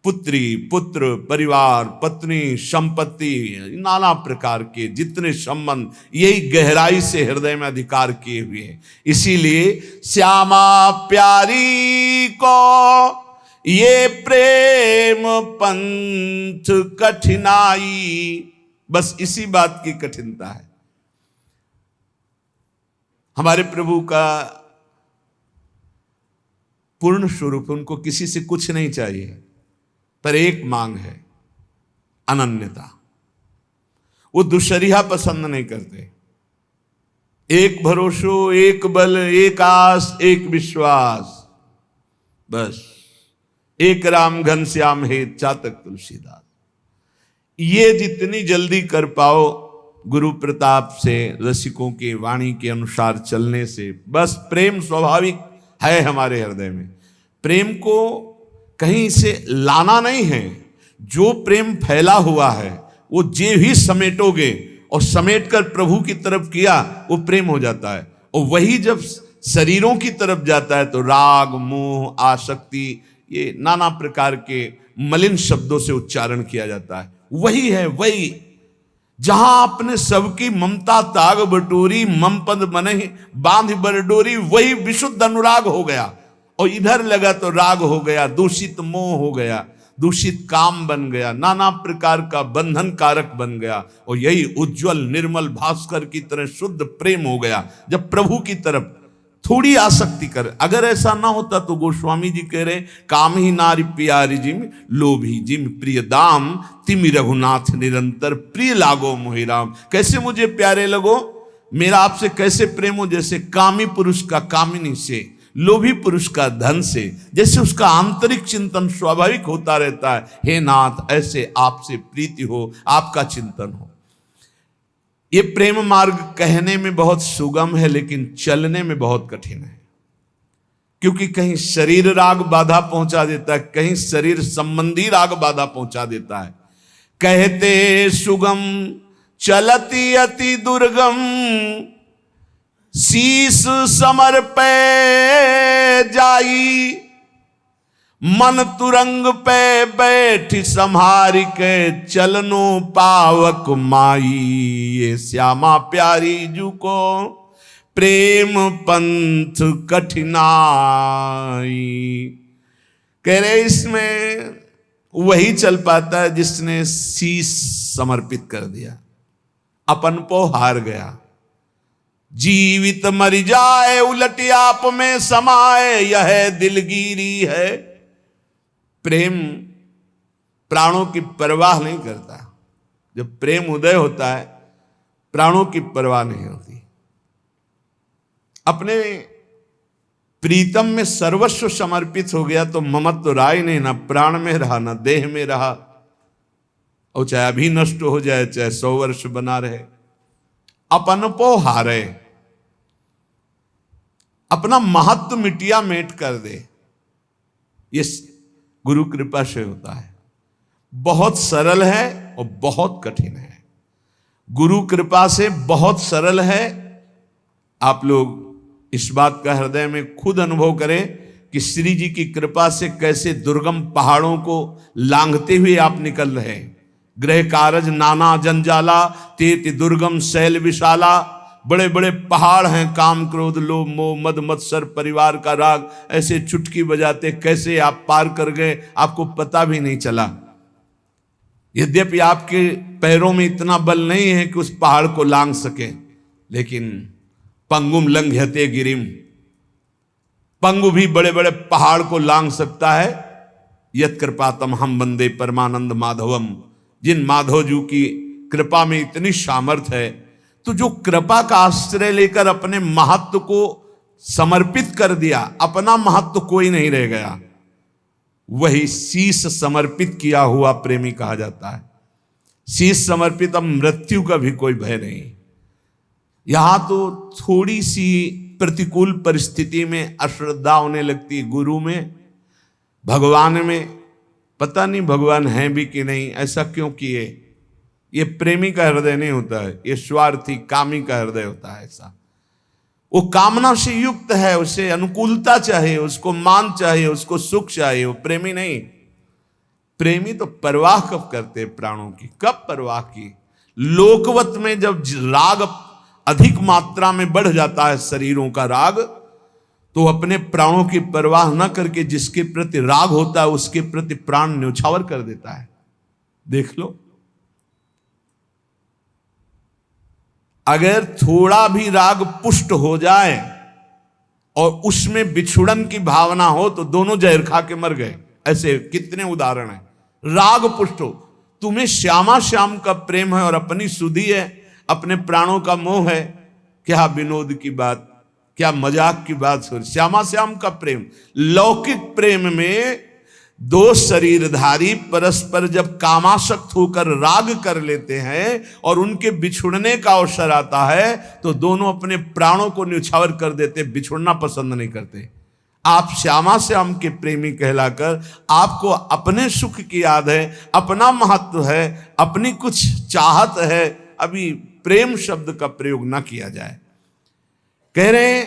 पुत्री, पुत्र, परिवार, पत्नी, संपत्ति, नाना प्रकार के जितने संबंध, यही गहराई से हृदय में अधिकार किए हुए हैं। इसीलिए श्यामा प्यारी को ये प्रेम पंथ कठिनाई, बस इसी बात की कठिनता है। हमारे प्रभु का पूर्ण स्वरूप, उनको किसी से कुछ नहीं चाहिए, पर एक मांग है, अनन्यता। वो दुशरिया पसंद नहीं करते। एक भरोसो, एक बल, एक आस, एक विश्वास, बस एक राम घनश्याम है चातक तुलसीदास। ये जितनी जल्दी कर पाओ गुरु प्रताप से, रसिकों के वाणी के अनुसार चलने से, बस प्रेम स्वाभाविक है हमारे हृदय में। प्रेम को कहीं से लाना नहीं है। जो प्रेम फैला हुआ है वो जे भी समेटोगे और समेट कर प्रभु की तरफ किया, वो प्रेम हो जाता है। और वही जब शरीरों की तरफ जाता है तो राग, मोह, आसक्ति, ये नाना प्रकार के मलिन शब्दों से उच्चारण किया जाता है। वही है, वही जहां आपने सबकी ममता ताग बटोरी, मम पद मनहि बांध बर डोरी, वही विशुद्ध अनुराग हो गया। और इधर लगा तो राग हो गया, दूषित मोह हो गया, दूषित काम बन गया, नाना प्रकार का बंधन कारक बन गया। और यही उज्जवल निर्मल भास्कर की तरह शुद्ध प्रेम हो गया जब प्रभु की तरफ थोड़ी आसक्ति कर। अगर ऐसा ना होता तो गोस्वामी जी कह रहे, काम ही नारी प्यारी जिम, लोभी जिम प्रिय दाम, तिमि रघुनाथ निरंतर प्रिय लागो मोहि राम। कैसे मुझे प्यारे लगो, मेरा आपसे कैसे प्रेम हो, जैसे कामी पुरुष का कामिनी से, लोभी पुरुष का धन से, जैसे उसका आंतरिक चिंतन स्वाभाविक होता रहता है। हे नाथ, ऐसे आपसे प्रीति हो, आपका चिंतन हो। ये प्रेम मार्ग कहने में बहुत सुगम है, लेकिन चलने में बहुत कठिन है। क्योंकि कहीं शरीर राग बाधा पहुंचा देता है, कहीं शरीर संबंधी राग बाधा पहुंचा देता है। कहते सुगम चलती अति दुर्गम, शीस समर पे जाई, मन तुरंग पे बैठ संहारी के, चलनो पावक माई। ये श्यामा प्यारी जू को प्रेम पंथ कठिनाई। कह रहे इसमें वही चल पाता है जिसने शीश समर्पित कर दिया, अपन को हार गया। जीवित मर जाए उलट आप में समाए, यह दिलगिरी है। प्रेम प्राणों की परवाह नहीं करता। जब प्रेम उदय होता है प्राणों की परवाह नहीं होती। अपने प्रीतम में सर्वस्व समर्पित हो गया तो ममत्व तो रहा ही नहीं, ना प्राण में रहा ना देह में रहा, और चाहे अभी नष्ट हो जाए चाहे 100 वर्ष बना रहे। अपन पो हारे, अपना महत्व मिटिया मेट कर दे, ये गुरु कृपा से होता है। बहुत सरल है और बहुत कठिन है। गुरु कृपा से बहुत सरल है। आप लोग इस बात का हृदय में खुद अनुभव करें कि श्री जी की कृपा से कैसे दुर्गम पहाड़ों को लांघते हुए आप निकल रहे हैं। गृह कारज नाना जंजाला, तेति दुर्गम शैल विशाला। बड़े बड़े पहाड़ हैं, काम क्रोध लोभ मोह मद मत्सर परिवार का राग, ऐसे चुटकी बजाते कैसे आप पार कर गए आपको पता भी नहीं चला। यद्यपि आपके पैरों में इतना बल नहीं है कि उस पहाड़ को लांघ सके, लेकिन पंगुम लंघयते गिरिम, पंगु भी बड़े बड़े पहाड़ को लांघ सकता है। यत कृपातम हम वंदे परमानंद माधवम। जिन माधव जी की कृपा में इतनी सामर्थ्य है, तो जो कृपा का आश्रय लेकर अपने महत्व को समर्पित कर दिया, अपना महत्व कोई नहीं रह गया, वही शीश समर्पित किया हुआ प्रेमी कहा जाता है। शीश समर्पित, अब मृत्यु का भी कोई भय नहीं। यहां तो थोड़ी सी प्रतिकूल परिस्थिति में अश्रद्धा होने लगती है गुरु में, भगवान में। पता नहीं भगवान है भी कि नहीं, ऐसा क्यों किए। ये प्रेमी का हृदय नहीं होता है, ये स्वार्थी कामी का हृदय होता है। ऐसा वो कामना से युक्त है, उसे अनुकूलता चाहिए, उसको मान चाहिए, उसको सुख चाहिए। वो प्रेमी नहीं। प्रेमी तो परवाह कब करते प्राणों की, कब परवाह की। लोकवत में जब राग अधिक मात्रा में बढ़ जाता है, शरीरों का राग, तो अपने प्राणों की परवाह न करके जिसके प्रति राग होता है उसके प्रति प्राण न्यौछावर कर देता है। देख लो, अगर थोड़ा भी राग पुष्ट हो जाए और उसमें बिछुड़न की भावना हो तो दोनों जहर खा के मर गए। ऐसे कितने उदाहरण हैं। राग पुष्ट हो, तुम्हें श्यामा श्याम का प्रेम है और अपनी सुधि है, अपने प्राणों का मोह है, क्या विनोद की बात, क्या मजाक की बात हो। श्यामा श्याम का प्रेम, लौकिक प्रेम में दो शरीरधारी परस्पर जब कामासक्त होकर राग कर लेते हैं और उनके बिछुड़ने का अवसर आता है तो दोनों अपने प्राणों को न्यौछावर कर देते, बिछुड़ना पसंद नहीं करते। आप श्यामा श्याम के प्रेमी कहलाकर आपको अपने सुख की याद है, अपना महत्व है, अपनी कुछ चाहत है, अभी प्रेम शब्द का प्रयोग ना किया जाए। कह रहे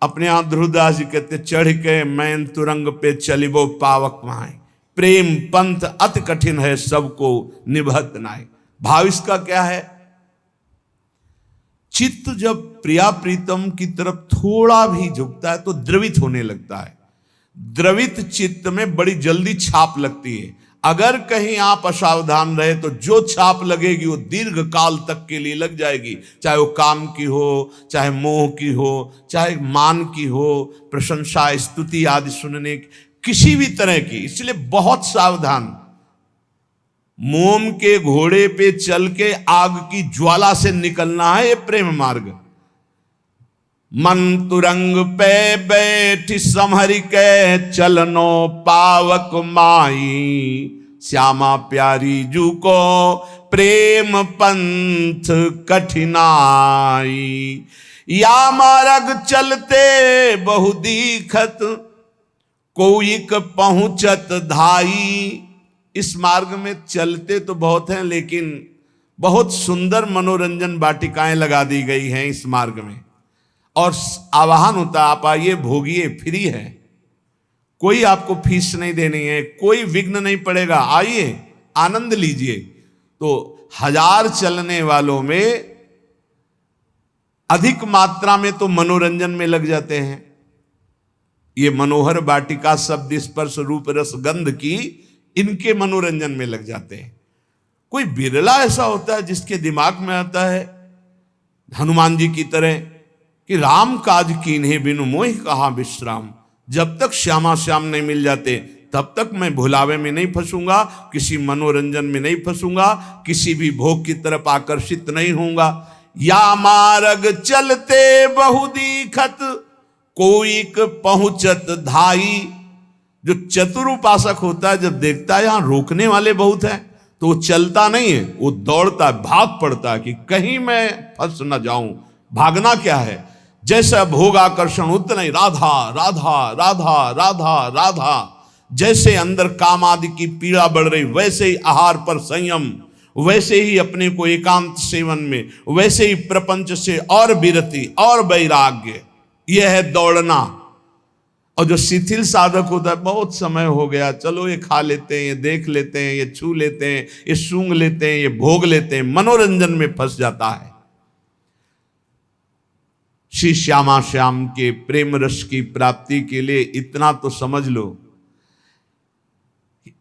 अपने यहां ध्रुवदास जी कहते, चढ़ के मैन तुरंग पे चलिबो पावक माए, प्रेम पंथ अति कठिन है सबको निभत नाय। भाव इसका क्या है, चित्त जब प्रिया प्रीतम की तरफ थोड़ा भी झुकता है तो द्रवित होने लगता है। द्रवित चित्त में बड़ी जल्दी छाप लगती है। अगर कहीं आप असावधान रहे तो जो छाप लगेगी वो दीर्घ काल तक के लिए लग जाएगी, चाहे वो काम की हो, चाहे मोह की हो, चाहे मान की हो, प्रशंसा स्तुति आदि सुनने की, किसी भी तरह की। इसलिए बहुत सावधान। मोम के घोड़े पे चल के आग की ज्वाला से निकलना है ये प्रेम मार्ग। मन तुरंग पे बैठ संहर के चलनो पावक माई, श्यामा प्यारी जू को प्रेम पंथ कठिनाई। या मार्ग चलते बहु दीखत कोईक पहुंचत धाई। इस मार्ग में चलते तो बहुत हैं, लेकिन बहुत सुंदर मनोरंजन वाटिकाएं लगा दी गई हैं इस मार्ग में, और आवाहन होता आप आइए भोगिए, फ्री है, कोई आपको फीस नहीं देनी है, कोई विघ्न नहीं पड़ेगा, आइए आनंद लीजिए। तो 1000 चलने वालों में अधिक मात्रा में तो मनोरंजन में लग जाते हैं। ये मनोहर वाटिका शब्द स्पर्श रूप रस गंध की इनके मनोरंजन में लग जाते हैं। कोई बिरला ऐसा होता है जिसके दिमाग में आता है हनुमान जी की तरह कि राम काज कीन्हे बिनु मोहि कहाँ विश्राम। जब तक श्यामा श्याम नहीं मिल जाते तब तक मैं भुलावे में नहीं फंसूंगा, किसी मनोरंजन में नहीं फंसूंगा, किसी भी भोग की तरफ आकर्षित नहीं होऊंगा। या मार्ग चलते बहु दीखत कोईक पहुंचत धाई। जो चतुर उपासक होता है, जब देखता है यहां रोकने वाले बहुत हैं, तो वो चलता नहीं है, वो दौड़ता है, भाग पड़ता है कि कहीं मैं फंस न जाऊं। भागना क्या है, जैसा भोग आकर्षण उतना ही राधा राधा राधा राधा राधा। जैसे अंदर काम आदि की पीड़ा बढ़ रही, वैसे ही आहार पर संयम, वैसे ही अपने को एकांत सेवन में, वैसे ही प्रपंच से और विरति और वैराग्य। यह है दौड़ना। और जो शिथिल साधक होता है, बहुत समय हो गया, चलो ये खा लेते हैं, ये देख लेते हैं, ये छू लेते हैं, ये सूंघ लेते हैं, ये भोग लेते हैं, मनोरंजन में फंस जाता है। श्री श्यामा श्याम के प्रेम रस की प्राप्ति के लिए इतना तो समझ लो,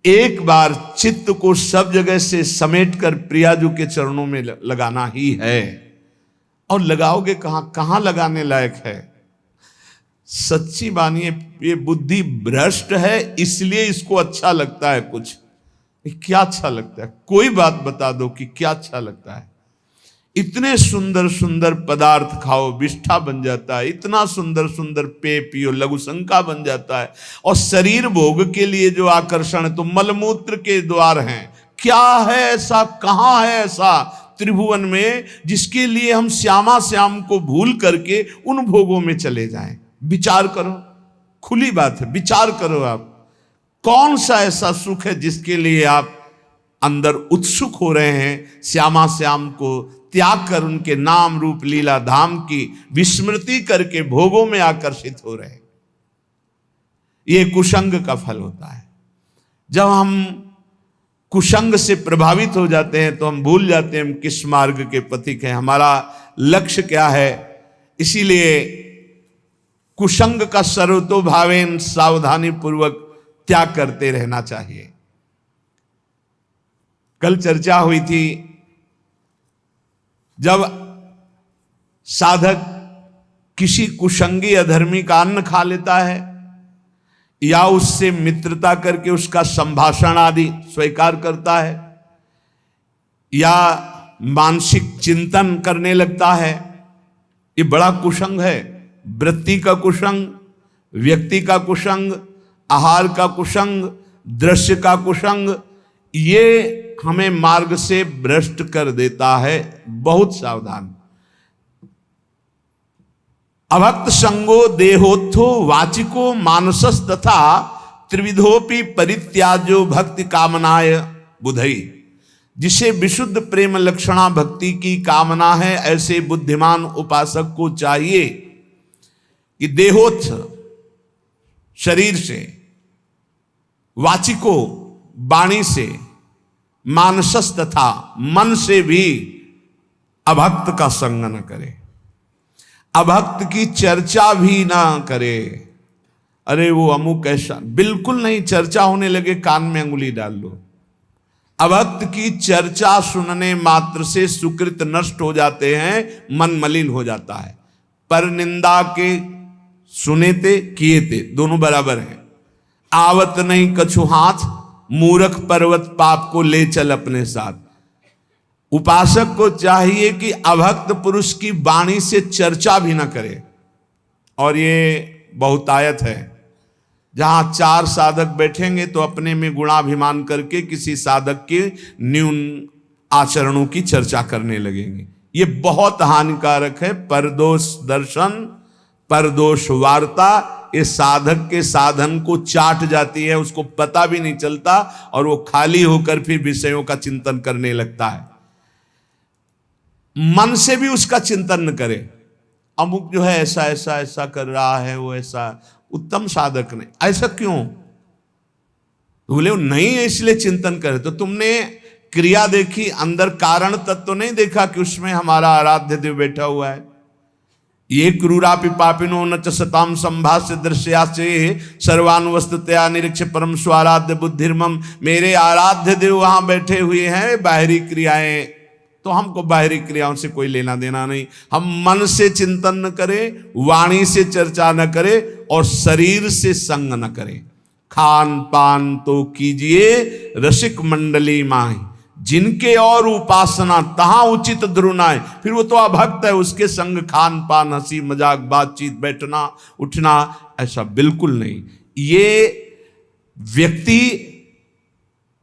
एक बार चित्त को सब जगह से समेटकर प्रियाजू के चरणों में लगाना ही है। और लगाओगे कहां, कहां लगाने लायक है? सच्ची बानी, ये बुद्धि भ्रष्ट है, इसलिए इसको अच्छा लगता है कुछ। क्या अच्छा लगता है? कोई बात बता दो कि क्या अच्छा लगता है। इतने सुंदर सुंदर पदार्थ खाओ, विष्ठा बन जाता है। इतना सुंदर सुंदर पेय पियो, लघुशंका बन जाता है। और शरीर भोग के लिए जो आकर्षण है, तो मलमूत्र के द्वार हैं। क्या है ऐसा, कहां है ऐसा त्रिभुवन में जिसके लिए हम श्यामा श्याम को भूल करके उन भोगों में चले जाएं? विचार करो, खुली बात है, विचार करो आप। कौन सा ऐसा सुख है जिसके लिए आप अंदर उत्सुक हो रहे हैं? श्यामा श्याम को त्याग कर उनके नाम रूप लीला धाम की विस्मृति करके भोगों में आकर्षित हो रहे हैं। यह कुसंग का फल होता है। जब हम कुसंग से प्रभावित हो जाते हैं तो हम भूल जाते हैं हम किस मार्ग के पथिक हैं, हमारा लक्ष्य क्या है। इसीलिए कुसंग का सर्वतोभावेन सावधानी पूर्वक त्याग करते रहना चाहिए। कल चर्चा हुई थी, जब साधक किसी कुसंगी अधर्मी का अन्न खा लेता है या उससे मित्रता करके उसका संभाषण आदि स्वीकार करता है या मानसिक चिंतन करने लगता है, ये बड़ा कुसंग है। वृत्ति का कुसंग, व्यक्ति का कुसंग, आहार का कुसंग, दृश्य का कुसंग, ये हमें मार्ग से भ्रष्ट कर देता है। बहुत सावधान। अभक्त संगो देहोत्थो वाचिको मानसस तथा त्रिविधोपि परित्याजो भक्ति कामनाय बुधई। जिसे विशुद्ध प्रेम लक्षणा भक्ति की कामना है, ऐसे बुद्धिमान उपासक को चाहिए कि देहोत्थ शरीर से, वाचिको वाणी से, मानसस तथा मन से भी अभक्त का संग न करे, अभक्त की चर्चा भी ना करे। अरे वो अमुक ऐसा, बिल्कुल नहीं। चर्चा होने लगे कान में अंगुली डाल लो। अभक्त की चर्चा सुनने मात्र से सुकृत नष्ट हो जाते हैं, मन मलिन हो जाता है। पर निंदा के सुने ते किए ते दोनों बराबर हैं। आवत नहीं कछु हाथ, मूर्ख पर्वत पाप को ले चल अपने साथ। उपासक को चाहिए कि अभक्त पुरुष की वाणी से चर्चा भी ना करे। और ये बहुतायत है, जहां चार साधक बैठेंगे तो अपने में गुणाभिमान करके किसी साधक के न्यून आचरणों की चर्चा करने लगेंगे। ये बहुत हानिकारक है। परदोष दर्शन, परदोष वार्ता, ये साधक के साधन को चाट जाती है, उसको पता भी नहीं चलता और वो खाली होकर फिर विषयों का चिंतन करने लगता है। मन से भी उसका चिंतन न करे। अमुक जो है ऐसा ऐसा ऐसा कर रहा है, वो ऐसा उत्तम साधक नहीं, ऐसा क्यों? तो बोले वो नहीं है इसलिए चिंतन करे। तो तुमने क्रिया देखी, अंदर कारण तत्व तो नहीं देखा कि उसमें हमारा आराध्य देव बैठा हुआ है। ये क्रूरापि पापिनो न च सताम संभाष्य दृश्याचे सर्वानुवस्तुतया निरीक्ष परम स्वाराध्य बुद्धिर्मम। मेरे आराध्य देव वहां बैठे हुए हैं। बाहरी क्रियाएं तो हमको बाहरी क्रियाओं से कोई लेना देना नहीं। हम मन से चिंतन न करें, वाणी से चर्चा न करें और शरीर से संग न करें। खान पान तो कीजिए रसिक मंडली माही, जिनके और उपासना तहां उचित द्रुनाए। फिर वो तो अभक्त है, उसके संग खान पान हंसी मजाक बातचीत बैठना उठना ऐसा बिल्कुल नहीं। ये व्यक्ति,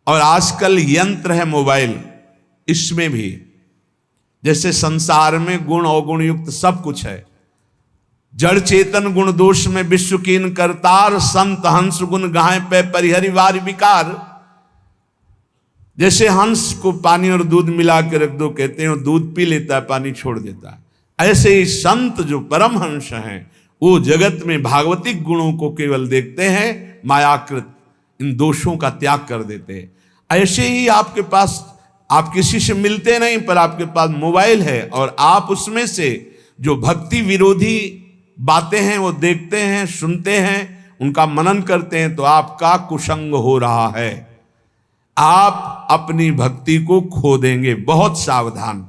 और आजकल यंत्र है मोबाइल, इसमें भी जैसे संसार में गुण अवगुण युक्त सब कुछ है। जड़ चेतन गुण दोष में विश्व कीन करतार, संत हंस गुण गाय पे परिहरि वार विकार। जैसे हंस को पानी और दूध मिला के रख दो, कहते हैं दूध पी लेता है, पानी छोड़ देता है। ऐसे ही संत जो परम हंस हैं वो जगत में भागवतिक गुणों को केवल देखते हैं, मायाकृत इन दोषों का त्याग कर देते हैं। ऐसे ही आपके पास, आप किसी से मिलते नहीं पर आपके पास मोबाइल है और आप उसमें से जो भक्ति विरोधी बातें हैं वो देखते हैं, सुनते हैं, उनका मनन करते हैं, तो आपका कुसंग हो रहा है। आप अपनी भक्ति को खो देंगे, बहुत सावधान।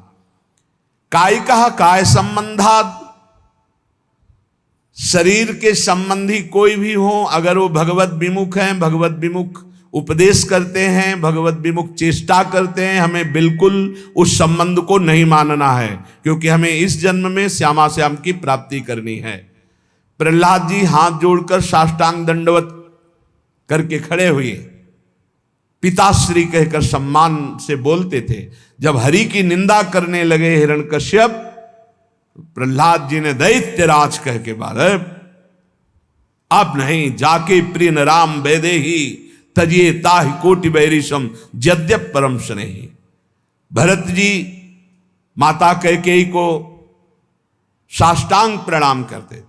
कायिका काय संबंधाद, शरीर के संबंधी कोई भी हो, अगर वो भगवत विमुख हैं, भगवत विमुख उपदेश करते हैं, भगवत विमुख चेष्टा करते हैं, हमें बिल्कुल उस संबंध को नहीं मानना है, क्योंकि हमें इस जन्म में श्यामा श्याम की प्राप्ति करनी है। प्रहलाद जी हाथ जोड़कर साष्टांग दंडवत करके खड़े हुए, पिताश्री कहकर सम्मान से बोलते थे। जब हरि की निंदा करने लगे हिरण्यकश्यप, प्रहलाद जी ने दैत्यराज कह के बाद, अब नहीं, जाके प्रिय न राम वेदे ही तजिए ताहि कोटि बैरिशम यद्यप परम स्नेही। भरत जी माता कैकेयी को साष्टांग प्रणाम करते।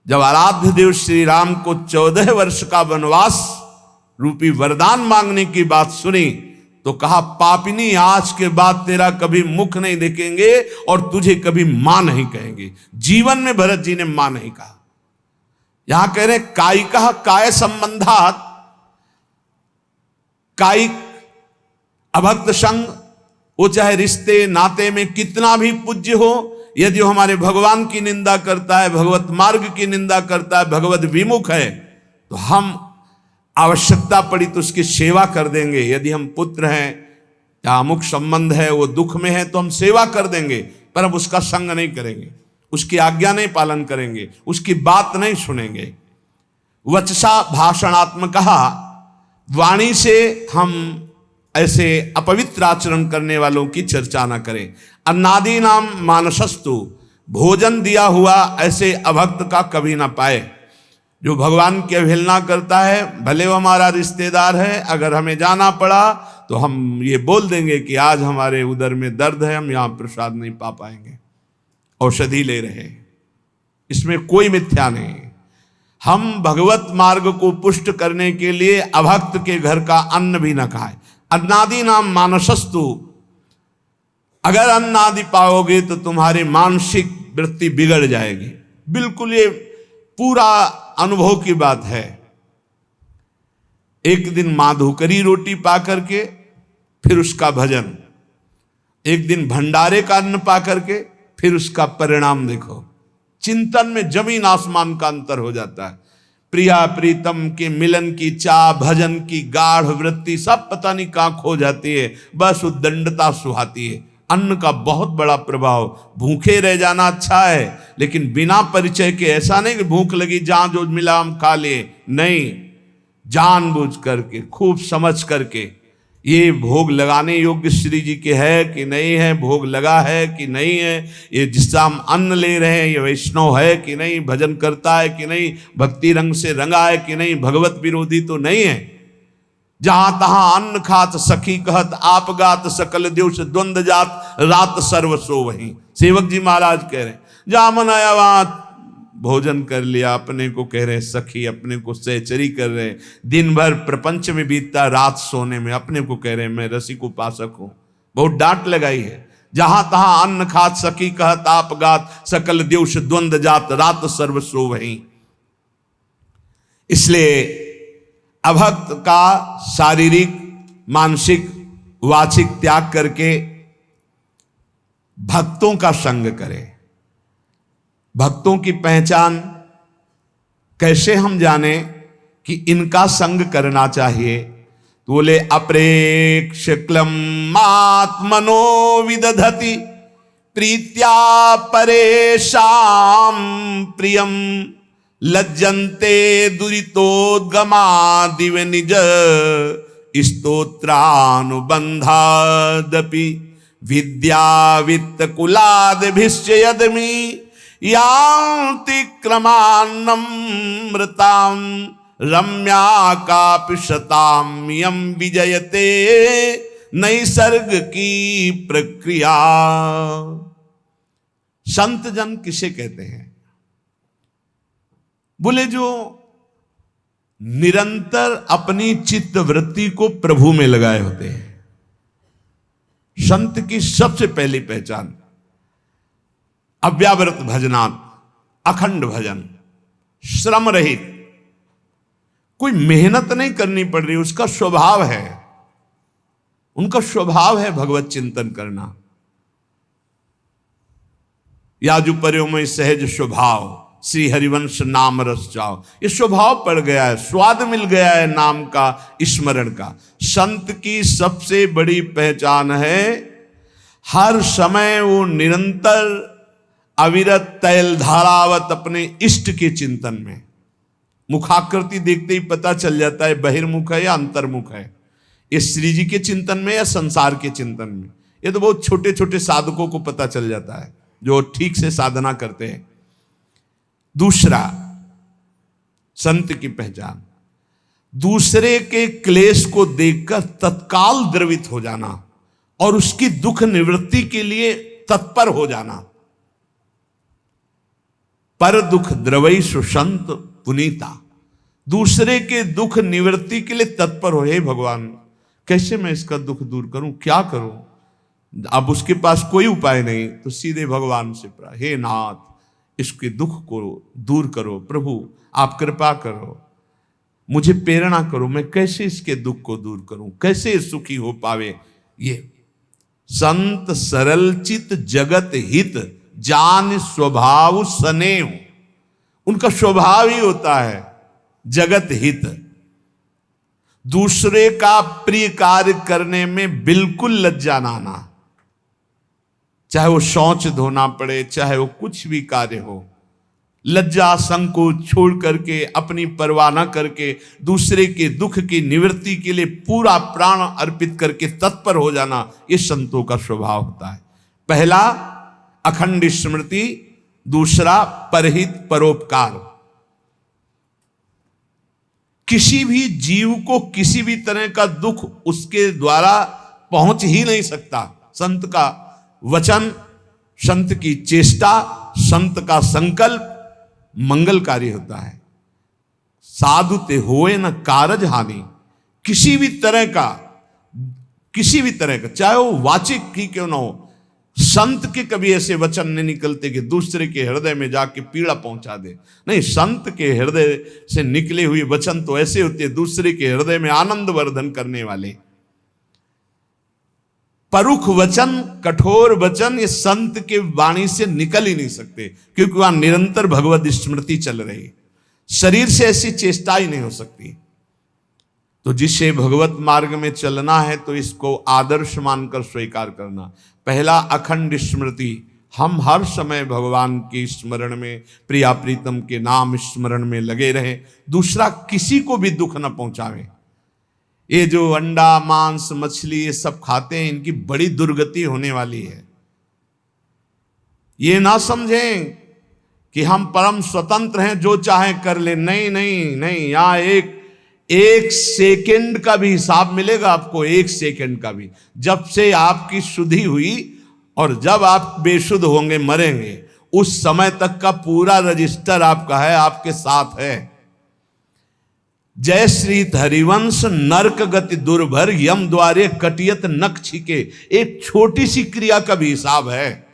जब आराध्य देव श्री राम को 14 वर्ष का वनवास रूपी वरदान मांगने की बात सुनी तो कहा, पापिनी आज के बाद तेरा कभी मुख नहीं देखेंगे और तुझे कभी मां नहीं कहेंगे। जीवन में भरत जी ने मां नहीं कहा। यहां कह रहे कायिका काय संबंधात, कायिक अभक्त संग, वो चाहे रिश्ते नाते में कितना भी पूज्य हो, यदि वो हमारे भगवान की निंदा करता है, भगवत मार्ग की निंदा करता है, भगवत विमुख है, तो हम आवश्यकता पड़ी तो उसकी सेवा कर देंगे। यदि हम पुत्र हैं या अमुक संबंध है, वो दुख में है, तो हम सेवा कर देंगे, पर हम उसका संग नहीं करेंगे, उसकी आज्ञा नहीं पालन करेंगे, उसकी बात नहीं सुनेंगे। वचसा भाषणात्मक, वाणी से हम ऐसे अपवित्र आचरण करने वालों की चर्चा ना करें। अन्नादि नाम मानसस्तु, भोजन दिया हुआ ऐसे अभक्त का कभी ना पाए। जो भगवान की अवहेलना करता है, भले वो हमारा रिश्तेदार है, अगर हमें जाना पड़ा तो हम ये बोल देंगे कि आज हमारे उदर में दर्द है, हम यहाँ प्रसाद नहीं पा पाएंगे, औषधि ले रहे, इसमें कोई मिथ्या नहीं। हम भगवत मार्ग को पुष्ट करने के लिए अभक्त के घर का अन्न भी न खाए। अन्नादि नाम मानसस्तु, अगर अन्न आदि पाओगे तो तुम्हारी मानसिक वृत्ति बिगड़ जाएगी। बिल्कुल ये पूरा अनुभव की बात है। एक दिन माधुकरी रोटी पा करके फिर उसका भजन, एक दिन भंडारे का अन्न पा करके फिर उसका परिणाम देखो, चिंतन में जमीन आसमान का अंतर हो जाता है। प्रिया प्रीतम के मिलन की चाह, भजन की गाढ़ वृत्ति सब पता नहीं कहां खो जाती है, बस उद्दंडता सुहाती है। अन्न का बहुत बड़ा प्रभाव, भूखे रह जाना अच्छा है, लेकिन बिना परिचय के ऐसा नहीं कि भूख लगी जहां जो मिला हम खा लिए, नहीं, जानबूझ करके खूब समझ करके ये भोग लगाने योग्य श्री जी के है कि नहीं है, भोग लगा है कि नहीं है, ये जिसका हम अन्न ले रहे हैं ये वैष्णव है कि नहीं, भजन करता है कि नहीं, भक्ति रंग से रंगा है कि नहीं, भगवत विरोधी तो नहीं है। जहां तहां अन्न खात सखी कहत, आप गात सकल देव से द्वंद जात, रात सर्वसो वहीं। सेवक जी महाराज कह रहे हैं, जहां मन आया वहां भोजन कर लिया, अपने को कह रहे सखी, अपने को सहचरी कर रहे, दिन भर प्रपंच में बीतता, रात सोने में अपने को कह रहे मैं रसिक उपासक हूं। बहुत डांट लगाई है। जहां तहां अन्न खात सखी कहत, आप गात सकल देव से द्वंद जात, रात सर्वसो वहीं। इसलिए अभक्त का शारीरिक मानसिक वाचिक त्याग करके भक्तों का संग करें। भक्तों की पहचान कैसे हम जाने कि इनका संग करना चाहिए। तो बोले अप्रेक्ष क्लम आत्मनो विदधति प्रीत्या परेशाम प्रियम लज्जन्ते दुरितोद्गमादिव निज स्तोत्रानुबंधादपि विद्या वित्त कुलादिभिश्च यदमि यान्ति क्रमान्नम्रतां रम्या कापि शतां यं विजयते नैसर्ग की प्रक्रिया। संत जन किसे कहते हैं? बोले जो निरंतर अपनी चित्त वृत्ति को प्रभु में लगाए होते हैं। संत की सबसे पहली पहचान अव्यावृत भजनात्, अखंड भजन, श्रम रहित, कोई मेहनत नहीं करनी पड़ रही, उसका स्वभाव है, उनका स्वभाव है भगवत चिंतन करना। याजु पर्यो में सहज स्वभाव श्री हरिवंश नाम रस जाओ, ये स्वभाव पड़ गया है, स्वाद मिल गया है नाम का, स्मरण का। संत की सबसे बड़ी पहचान है हर समय वो निरंतर अविरत तैल धारावत अपने इष्ट के चिंतन में। मुखाकृति देखते ही पता चल जाता है बहिर्मुख है या अंतर्मुख है, ये श्री जी के चिंतन में या संसार के चिंतन में। ये तो बहुत छोटे छोटे साधकों को पता चल जाता है जो ठीक से साधना करते हैं। दूसरा संत की पहचान दूसरे के क्लेश को देखकर तत्काल द्रवित हो जाना और उसकी दुख निवृत्ति के लिए तत्पर हो जाना। पर दुख द्रवई सुसंत पुनीता, दूसरे के दुख निवृत्ति के लिए तत्पर हो। हे भगवान, कैसे मैं इसका दुख दूर करूं, क्या करूं? अब उसके पास कोई उपाय नहीं तो सीधे भगवान से प्रार्थना, हे नाथ इसके दुख को दूर करो, प्रभु आप कृपा करो, मुझे प्रेरणा करो, मैं कैसे इसके दुख को दूर करूं, कैसे सुखी हो पावे। ये संत सरल चित जगत हित जान स्वभाव सनेह, उनका स्वभाव ही होता है जगत हित, दूसरे का प्रिय कार्य करने में बिल्कुल लज्जा ना आना, चाहे वो शौच धोना पड़े, चाहे वो कुछ भी कार्य हो, लज्जा संकोच छोड़ करके अपनी परवाह न करके दूसरे के दुख की निवृत्ति के लिए पूरा प्राण अर्पित करके तत्पर हो जाना, ये संतों का स्वभाव होता है। पहला अखंड स्मृति, दूसरा परहित परोपकार। किसी भी जीव को किसी भी तरह का दुख उसके द्वारा पहुंच ही नहीं सकता। संत का वचन, संत की चेष्टा, संत का संकल्प मंगलकारी होता है। साधु ते होए न कारज हानि, किसी भी तरह का चाहे वो वाचिक ही क्यों ना हो, संत के कभी ऐसे वचन नहीं निकलते कि दूसरे के हृदय में जाके पीड़ा पहुंचा दे। नहीं, संत के हृदय से निकले हुए वचन तो ऐसे होते हैं दूसरे के हृदय में आनंद वर्धन करने वाले। परुख वचन, कठोर वचन ये संत के वाणी से निकल ही नहीं सकते, क्योंकि वहां निरंतर भगवत स्मृति चल रही, शरीर से ऐसी चेष्टा ही नहीं हो सकती। तो जिसे भगवत मार्ग में चलना है तो इसको आदर्श मानकर स्वीकार करना। पहला अखंड स्मृति, हम हर समय भगवान के स्मरण में, प्रिया प्रीतम के नाम स्मरण में लगे रहें। दूसरा, किसी को भी दुख न पहुंचावे। ये जो अंडा मांस मछली ये सब खाते हैं, इनकी बड़ी दुर्गति होने वाली है। ये ना समझें कि हम परम स्वतंत्र हैं, जो चाहे कर ले। नहीं नहीं नहीं, यहां एक सेकंड का भी हिसाब मिलेगा आपको, एक सेकंड का भी। जब से आपकी शुद्धि हुई और जब आप बेशुद्ध होंगे, मरेंगे, उस समय तक का पूरा रजिस्टर आपका है, आपके साथ है। जय श्री हरिवंश नरक गति दुर्भर यम द्वारे कटियत नख छिके, एक छोटी सी क्रिया का भी हिसाब है।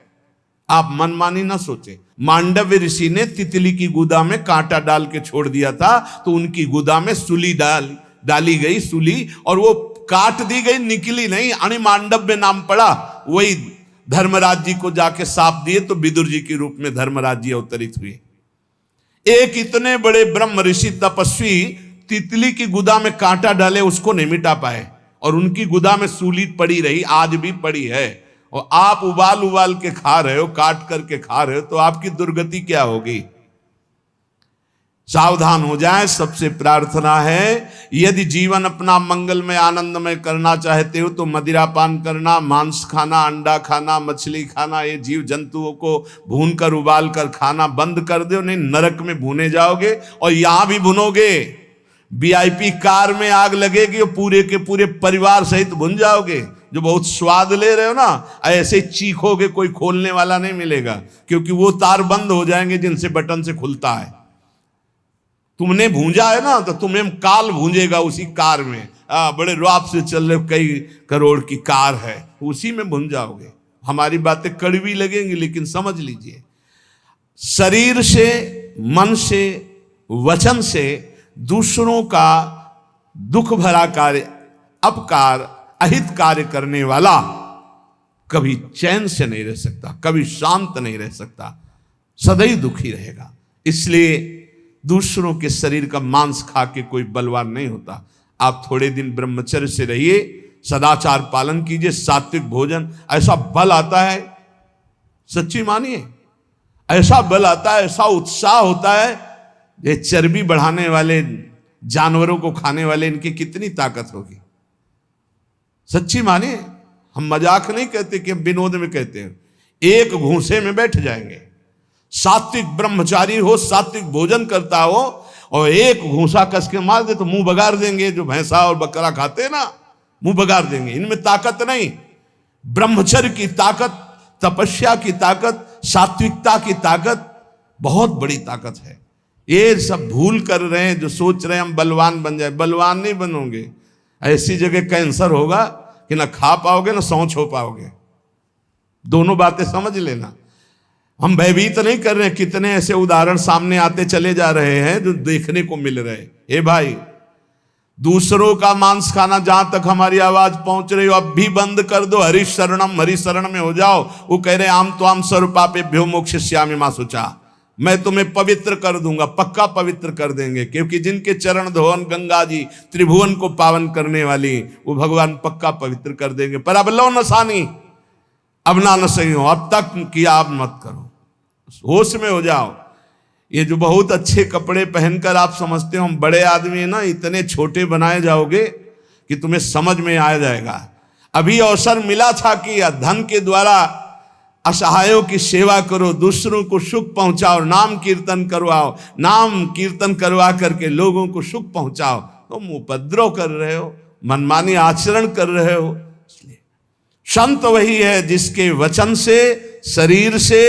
आप मनमानी ना सोचे। मांडव्य ऋषि ने तितली की गुदा में कांटा डाल के छोड़ दिया था, तो उनकी गुदा में सूली डाली गई, सूली, और वो काट दी गई, निकली नहीं, अणि मांडव्य नाम पड़ा। वही धर्मराज जी को जाके साप दिए तो विदुर जी के रूप में धर्मराज जी अवतरित हुए। एक इतने बड़े ब्रह्म ऋषि तपस्वी तितली की गुदा में कांटा डाले उसको नहीं मिटा पाए, और उनकी गुदा में सूली पड़ी रही, आज भी पड़ी है, और आप उबाल उबाल के खा रहे हो, काट करके खा रहे हो, तो आपकी दुर्गति क्या होगी? सावधान हो जाए। सबसे प्रार्थना है, यदि जीवन अपना मंगलमय आनंदमय करना चाहते हो तो मदिरापान करना, मांस खाना, अंडा खाना, मछली खाना, ये जीव जंतुओं को भून कर उबाल कर खाना बंद कर दो, नहीं नरक में भुने जाओगे, और यहां भी भुनोगे। वीआईपी कार में आग लगेगी और पूरे के पूरे परिवार सहित भुन जाओगे। जो बहुत स्वाद ले रहे हो ना, ऐसे चीखोगे, कोई खोलने वाला नहीं मिलेगा, क्योंकि वो तार बंद हो जाएंगे जिनसे बटन से खुलता है। तुमने भूंजा है ना, तो तुम्हें काल भूंजेगा उसी कार में। बड़े रौब से चल रहे, कई करोड़ की कार है, उसी में भूंज जाओगे। हमारी बातें कड़वी लगेंगी, लेकिन समझ लीजिए, शरीर से, मन से, वचन से दूसरों का दुख भरा कार्य, अपकार, अहित कार्य करने वाला कभी चैन से नहीं रह सकता, कभी शांत नहीं रह सकता, सदैव दुखी रहेगा। इसलिए दूसरों के शरीर का मांस खा के कोई बलवान नहीं होता। आप थोड़े दिन ब्रह्मचर्य से रहिए, सदाचार पालन कीजिए, सात्विक भोजन, ऐसा बल आता है, सच्ची मानिए, ऐसा बल आता है, ऐसा उत्साह होता है। ये चर्बी बढ़ाने वाले जानवरों को खाने वाले, इनकी कितनी ताकत होगी, सच्ची मानिए। हम मजाक नहीं कहते कि हम विनोद में कहते हैं, एक घूंसे में बैठ जाएंगे। सात्विक ब्रह्मचारी हो, सात्विक भोजन करता हो, और एक घूंसा कस के मार दे तो मुंह बगाड़ देंगे। जो भैंसा और बकरा खाते हैं ना, मुंह बगाड़ देंगे। इनमें ताकत नहीं, ब्रह्मचर्य की ताकत, तपस्या की ताकत, सात्विकता की ताकत, बहुत बड़ी ताकत है। ये सब भूल कर रहे हैं, जो सोच रहे हैं हम बलवान बन जाए। बलवान नहीं बनोगे, ऐसी जगह कैंसर होगा कि ना खा पाओगे ना सौंच हो पाओगे। दोनों बातें समझ लेना। हम भयभीत नहीं कर रहे हैं, कितने ऐसे उदाहरण सामने आते चले जा रहे हैं जो देखने को मिल रहे हैं। ए भाई, दूसरों का मांस खाना, जहां तक हमारी आवाज पहुंच रही हो, अब भी बंद कर दो। हरि शरणम, हरि शरण में हो जाओ। वो कह रहे आम तो आम स्वरूपापेभ्यो मोक्षयिष्यामि मा शुचा, मैं तुम्हें पवित्र कर दूंगा, पक्का पवित्र कर देंगे, क्योंकि जिनके चरण धोवन गंगा जी त्रिभुवन को पावन करने वाली, वो भगवान पक्का पवित्र कर देंगे। पर अब लो नसानी, अब ना सही हो, अब तक किया अब मत करो, होश में हो जाओ। ये जो बहुत अच्छे कपड़े पहनकर आप समझते हो हम बड़े आदमी है ना, इतने छोटे बनाए जाओगे कि तुम्हें समझ में आ जाएगा। अभी अवसर मिला था कि धन के द्वारा असहायों की सेवा करो, दूसरों को सुख पहुंचाओ, नाम कीर्तन करवाओ, नाम कीर्तन करवा करके लोगों को सुख पहुंचाओ। तुम उपद्रव कर रहे हो, मनमानी आचरण कर रहे हो। इसलिए संत वही है जिसके वचन से, शरीर से,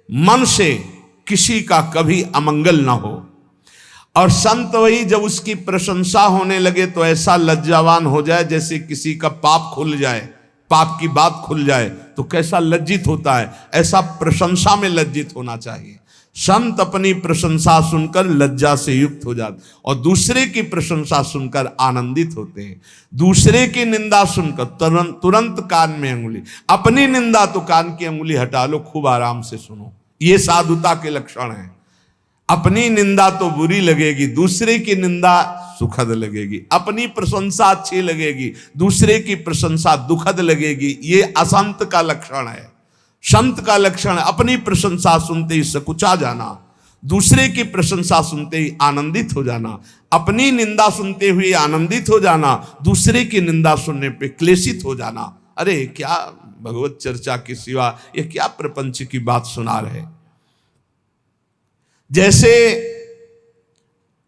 मन से किसी का कभी अमंगल ना हो। और संत वही जब उसकी प्रशंसा होने लगे तो ऐसा लज्जावान हो जाए जैसे किसी का पाप खुल जाए, पाप की बात खुल जाए तो कैसा लज्जित होता है, ऐसा प्रशंसा में लज्जित होना चाहिए। संत अपनी प्रशंसा सुनकर लज्जा से युक्त हो जाते और दूसरे की प्रशंसा सुनकर आनंदित होते हैं। दूसरे की निंदा सुनकर तुरंत कान में अंगुली, अपनी निंदा तो कान की अंगुली हटा लो, खूब आराम से सुनो। ये साधुता के लक्षण हैं। अपनी निंदा तो बुरी लगेगी, दूसरे की निंदा सुखद लगेगी। अपनी प्रशंसा अच्छी लगेगी, दूसरे की प्रशंसा दुखद लगेगी। ये असंत का लक्षण है। संत का लक्षण है अपनी प्रशंसा सुनते ही सकुचा जाना, दूसरे की प्रशंसा सुनते ही आनंदित हो जाना, अपनी निंदा सुनते हुए आनंदित हो जाना, दूसरे की निंदा सुनने पे क्लेशित हो जाना। अरे क्या भगवत चर्चा के सिवा ये क्या प्रपंच की बात सुना रहे। जैसे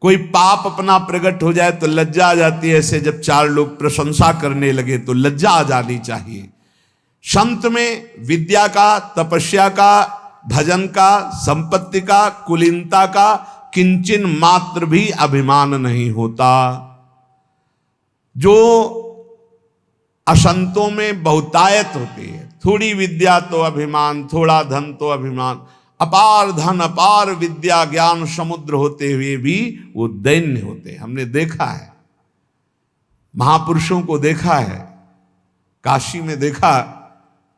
कोई पाप अपना प्रकट हो जाए तो लज्जा आ जाती है, ऐसे जब चार लोग प्रशंसा करने लगे तो लज्जा आ जानी चाहिए। संत में विद्या का, तपस्या का, भजन का, संपत्ति का, कुलीनता का किंचन मात्र भी अभिमान नहीं होता। जो असंतों में बहुतायत होती है, थोड़ी विद्या तो अभिमान, थोड़ा धन तो अभिमान, अपार धन अपार विद्या ज्ञान समुद्र होते हुए भी वो दैन्य होते हैं। हमने देखा है, महापुरुषों को देखा है। काशी में देखा,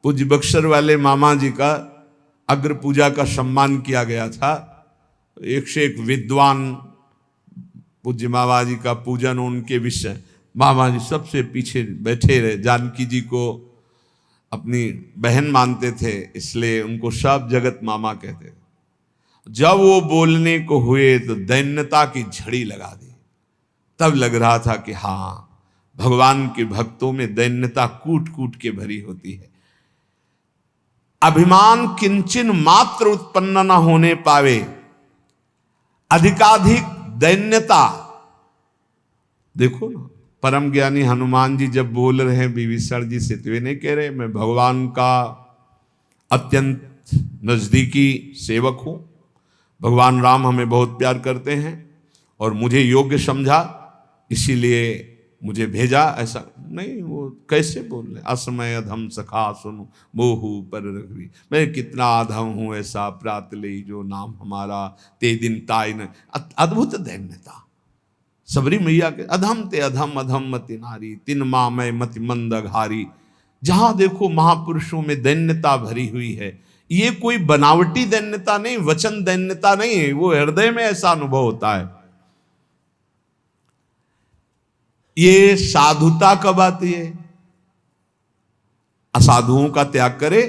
पूज्य बक्सर वाले मामा जी का अग्र पूजा का सम्मान किया गया था। एक से एक विद्वान पूज्य मामा जी का पूजन, उनके विषय, मामा जी सबसे पीछे बैठे रहे। जानकी जी को अपनी बहन मानते थे, इसलिए उनको सब जगत मामा कहते थे। जब वो बोलने को हुए तो दैन्यता की झड़ी लगा दी। तब लग रहा था कि हाँ, भगवान के भक्तों में दैन्यता कूट कूट के भरी होती है। अभिमान किंचन मात्र उत्पन्न न होने पावे, अधिकाधिक दैन्यता। देखो ना, परम ज्ञानी हनुमान जी जब बोल रहे हैं विभीषण जी से, तो वे नहीं कह रहे मैं भगवान का अत्यंत नजदीकी सेवक हूं, भगवान राम हमें बहुत प्यार करते हैं और मुझे योग्य समझा इसीलिए मुझे भेजा, ऐसा नहीं। वो कैसे बोल रहे, असमय अधम सखा सुनु मोहू पर रघुवी, मैं कितना अधम हूं ऐसा प्रात ले जो नाम हमारा, ते दिन ताय न। अद्भुत दैन्यता। सबरी मैया के अधम ते अधम अधम मति नारी, तिन माँ मैं मति मंद घारी। जहां देखो महापुरुषों में दैन्यता भरी हुई है। ये कोई बनावटी दैन्यता नहीं, वचन दैन्यता नहीं है, वो हृदय में ऐसा अनुभव होता है। ये साधुता कब आती है? असाधुओं का त्याग करे,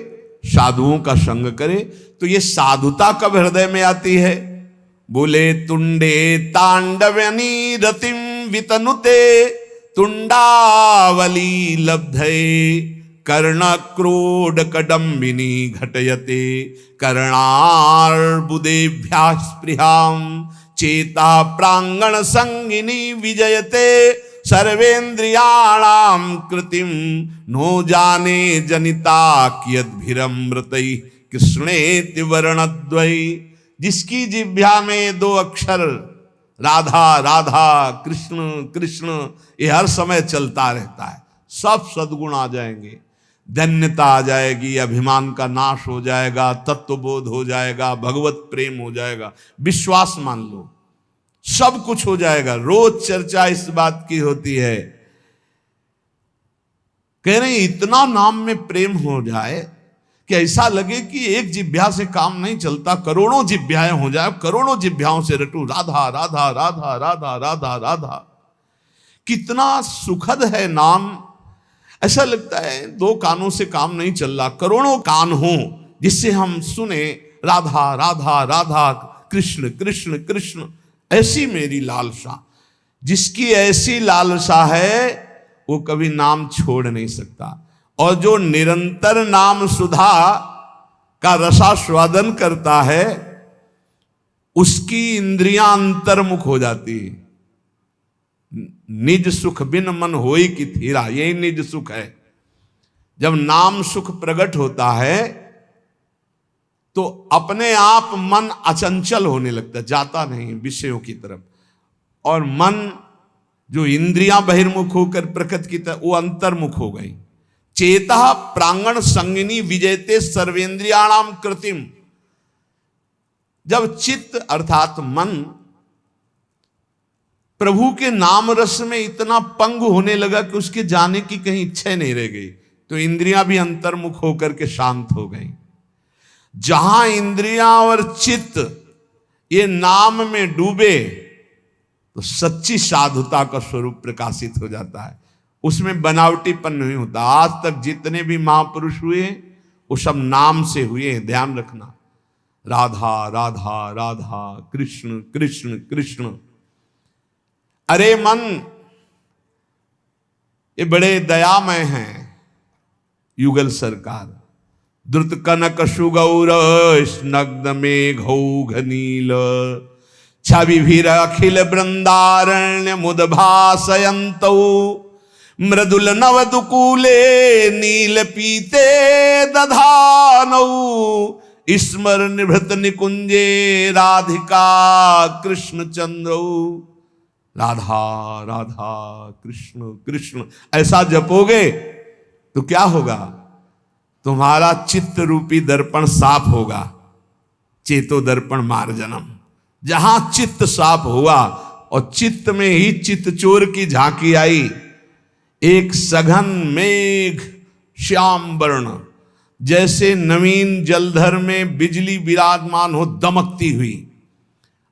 साधुओं का संग करे, तो ये साधुता कब हृदय में आती है? बोले तुंडे तांडवनी रतिम वितनुते, तुंडावली लब्धे कर्ण क्रोड कदम्बिनी घटयते, कर्णार्बुदेभ्याः स्पृहां चेता प्रांगण संगिनी विजयते, सर्वेन्द्रियाणां कृतिम नो जाने जनिता कियद्भिरमृतैः कृष्णेति वर्णद्वयी। जिसकी जिह्वा में 2 अक्षर राधा राधा कृष्ण कृष्ण ये हर समय चलता रहता है, सब सद्गुण आ जाएंगे, धन्यता आ जाएगी, अभिमान का नाश हो जाएगा, तत्वबोध हो जाएगा, भगवत प्रेम हो जाएगा, विश्वास मान लो, सब कुछ हो जाएगा। रोज चर्चा इस बात की होती है, कह रहे इतना नाम में प्रेम हो जाए कि ऐसा लगे कि एक जिह्वा से काम नहीं चलता, करोड़ों जिह्वाएं हो जाए, करोड़ों जिह्वाओं से रटू राधा राधा राधा राधा राधा राधा। कितना सुखद है नाम। ऐसा लगता है 2 कानों से काम नहीं चल रहा, करोड़ों कान हो जिससे हम सुने राधा राधा राधा कृष्ण कृष्ण कृष्ण। ऐसी मेरी लालसा, जिसकी ऐसी लालसा है वो कभी नाम छोड़ नहीं सकता। और जो निरंतर नाम सुधा का रसास्वादन करता है, उसकी इंद्रियां अंतर्मुख हो जाती है। निज सुख बिन मन होई कि थीरा, यही निज सुख है। जब नाम सुख प्रकट होता है तो अपने आप मन अचंचल होने लगता है, जाता नहीं विषयों की तरफ, और मन जो इंद्रियां बहिर्मुख होकर प्रकृति की तरफ, वो अंतर्मुख हो गई। चेता प्रांगण संगिनी विजयते सर्वेंद्रियाणाम कृतिम। जब चित्त अर्थात मन प्रभु के नाम रस में इतना पंग होने लगा कि उसके जाने की कहीं इच्छा नहीं रह गई, तो इंद्रियां भी अंतर्मुख होकर के शांत हो गई। जहां इंद्रियां और चित्त ये नाम में डूबे तो सच्ची साधुता का स्वरूप प्रकाशित हो जाता है, उसमें बनावटीपन नहीं होता। आज तक जितने भी महापुरुष हुए वो सब नाम से हुए हैं, ध्यान रखना। राधा राधा राधा कृष्ण कृष्ण कृष्ण। अरे मन, ये बड़े दयामय हैं युगल सरकार। द्रुत कनक सुगौर स्नग्ध मेघौघ नील, छविभिर अखिल वृंदारण्य मुदभासयन्तौ, मृदुल नवदुकूले नील पीते दधानौ, स्मर निभृत निकुंजे राधिका कृष्ण चंद्रौ। राधा राधा कृष्ण कृष्ण ऐसा जपोगे तो क्या होगा? तुम्हारा चित्त रूपी दर्पण साफ होगा। चेतो दर्पण मार्जनम। जहां चित्त साफ हुआ और चित्त में ही चित्त चोर की झांकी आई, एक सघन मेघ श्याम वर्ण, जैसे नवीन जलधर में बिजली विराजमान हो दमकती हुई,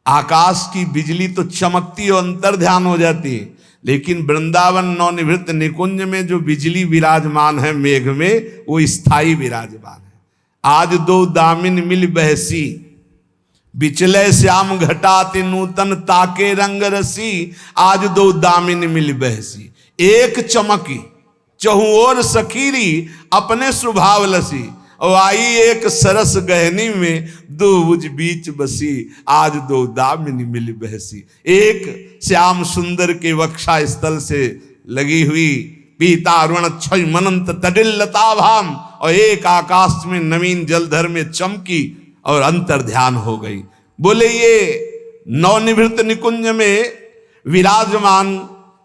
आकाश की बिजली तो चमकती और अंतर ध्यान हो जाती है, लेकिन वृंदावन नवनिवृत्त निकुंज में जो बिजली विराजमान है मेघ में, वो स्थायी विराजमान है। आज दो दामिन मिल बहसी, बिचले श्याम घटाति नूतन ताके रंग रसी। आज दो दामिन मिल बहसी, एक चमकी चहु ओर सखीरी अपने स्वभाव लसी। और आई एक सरस गहनी में दो भुज बीच बसी। आज दो दामिनी मिल बहसी, एक श्याम सुंदर के वक्षा स्थल से लगी हुई पीता अरुण क्षय मनंत तडिल्लता भाम, और एक आकाश में नवीन जलधर में चमकी और अंतर ध्यान हो गई। बोले ये नवनिवृत्त निकुंज में विराजमान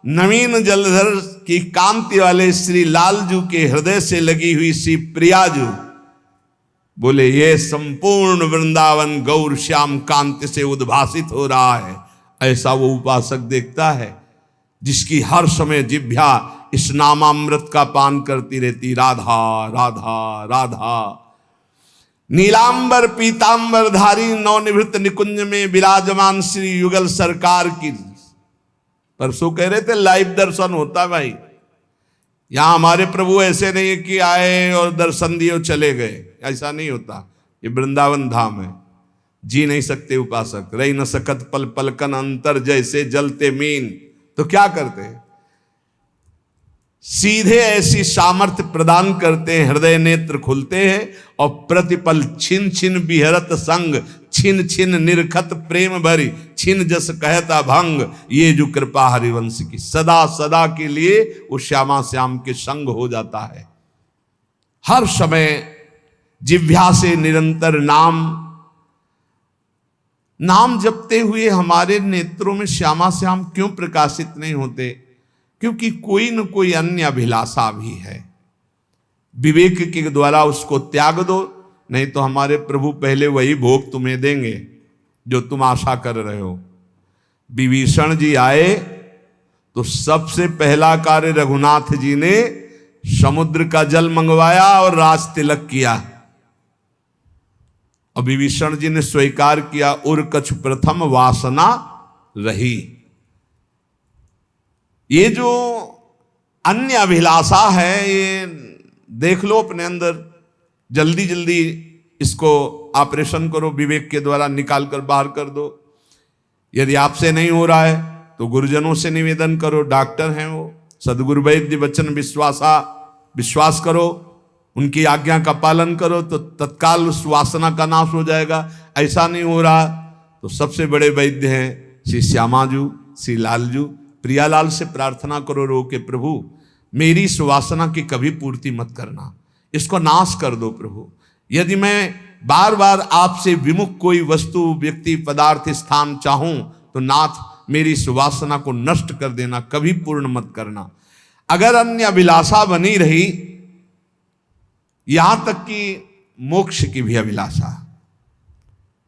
नवीन जलधर की कांति वाले श्री लालजू के हृदय से लगी हुई श्री प्रियाजू, बोले ये संपूर्ण वृंदावन गौर श्याम कांति से उद्भासित हो रहा है। ऐसा वो उपासक देखता है जिसकी हर समय जिह्वा इस नामामृत का पान करती रहती, राधा राधा राधा। नीलांबर पीतांबर धारी नवनिवृत्त निकुंज में विराजमान श्री युगल सरकार की, परसों कह रहे थे लाइव दर्शन होता भाई। यहां हमारे प्रभु ऐसे नहीं है कि आए और दर्शन दिए और चले गए, ऐसा नहीं होता। ये वृंदावन धाम है, जी नहीं सकते उपासक। रही न सकत पल पलकन अंतर जैसे जलते मीन, तो क्या करते हैं, सीधे ऐसी सामर्थ्य प्रदान करते हैं, हृदय नेत्र खुलते हैं और प्रतिपल छिन छिन बिहरत संग, छिन छिन निरखत प्रेम भरी, छिन जस कहता भंग। ये जो कृपा हरिवंश की सदा सदा के लिए वो श्यामा श्याम के संग हो जाता है। हर समय जिह्वा से निरंतर नाम जपते हुए हमारे नेत्रों में श्यामा श्याम क्यों प्रकाशित नहीं होते? क्योंकि कोई न कोई अन्य अभिलाषा भी है। विवेक के द्वारा उसको त्याग दो, नहीं तो हमारे प्रभु पहले वही भोग तुम्हें देंगे जो तुम आशा कर रहे हो। विभीषण जी आए तो सबसे पहला कार्य रघुनाथ जी ने समुद्र का जल मंगवाया और राज तिलक किया। और विभीषण जी ने स्वीकार किया, उर कछु प्रथम वासना रही। ये जो अन्य अभिलाषा है, ये देख लो अपने अंदर, जल्दी जल्दी इसको ऑपरेशन करो, विवेक के द्वारा निकाल कर बाहर कर दो। यदि आपसे नहीं हो रहा है तो गुरुजनों से निवेदन करो, डॉक्टर हैं वो, सदगुरु वैद्य वचन विश्वास करो, उनकी आज्ञा का पालन करो तो तत्काल उस वासना का नाश हो जाएगा। ऐसा नहीं हो रहा तो सबसे बड़े वैद्य हैं श्री श्यामाजू, श्री लालजू। प्रियालाल से प्रार्थना करो रो के, प्रभु मेरी इस वासना की कभी पूर्ति मत करना, इसको नाश कर दो प्रभु। यदि मैं बार बार आपसे विमुख कोई वस्तु, व्यक्ति, पदार्थ, स्थान चाहूं तो नाथ मेरी इस वासना को नष्ट कर देना, कभी पूर्ण मत करना। अगर अन्य अभिलाषा बनी रही, यहां तक कि मोक्ष की भी अभिलाषा,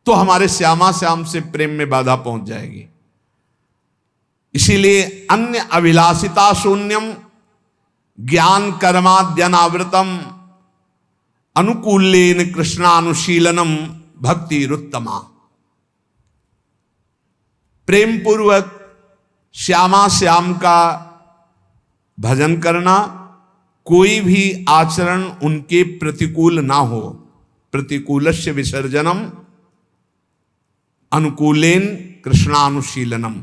तो हमारे श्यामा श्याम से प्रेम में बाधा पहुंच जाएगी। इसीलिए अन्य अभिलाषिता शून्यम ज्ञान कर्माद्यनावृतम अनुकूलेन कृष्णानुशीलनम भक्ति रुत्तमा। प्रेम पूर्वक श्यामा श्याम का भजन करना, कोई भी आचरण उनके प्रतिकूल ना हो। प्रतिकूलस्य विसर्जनम अनुकूलेन कृष्णानुशीलनम।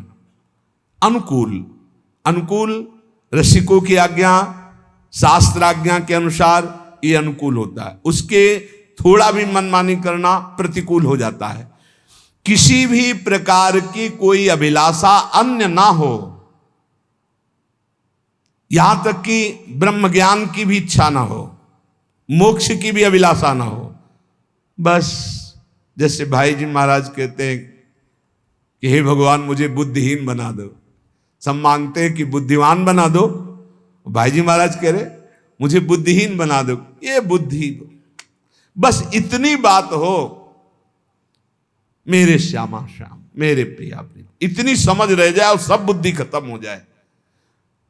अनुकूल रसिकों की आज्ञा, शास्त्राज्ञा के अनुसार ये अनुकूल होता है, उसके थोड़ा भी मनमानी करना प्रतिकूल हो जाता है। किसी भी प्रकार की कोई अभिलाषा अन्य ना हो, यहां तक कि ब्रह्म ज्ञान की भी इच्छा ना हो, मोक्ष की भी अभिलाषा ना हो। बस जैसे भाई जी महाराज कहते हैं कि हे भगवान मुझे बुद्धिहीन बना दो, सब मांगते हैं कि बुद्धिमान बना दो, भाई जी महाराज कह रहे मुझे बुद्धिहीन बना दो। ये बुद्धि, बस इतनी बात हो, मेरे श्यामा श्याम, मेरे प्रिया प्रिय, इतनी समझ रह जाए और सब बुद्धि खत्म हो जाए।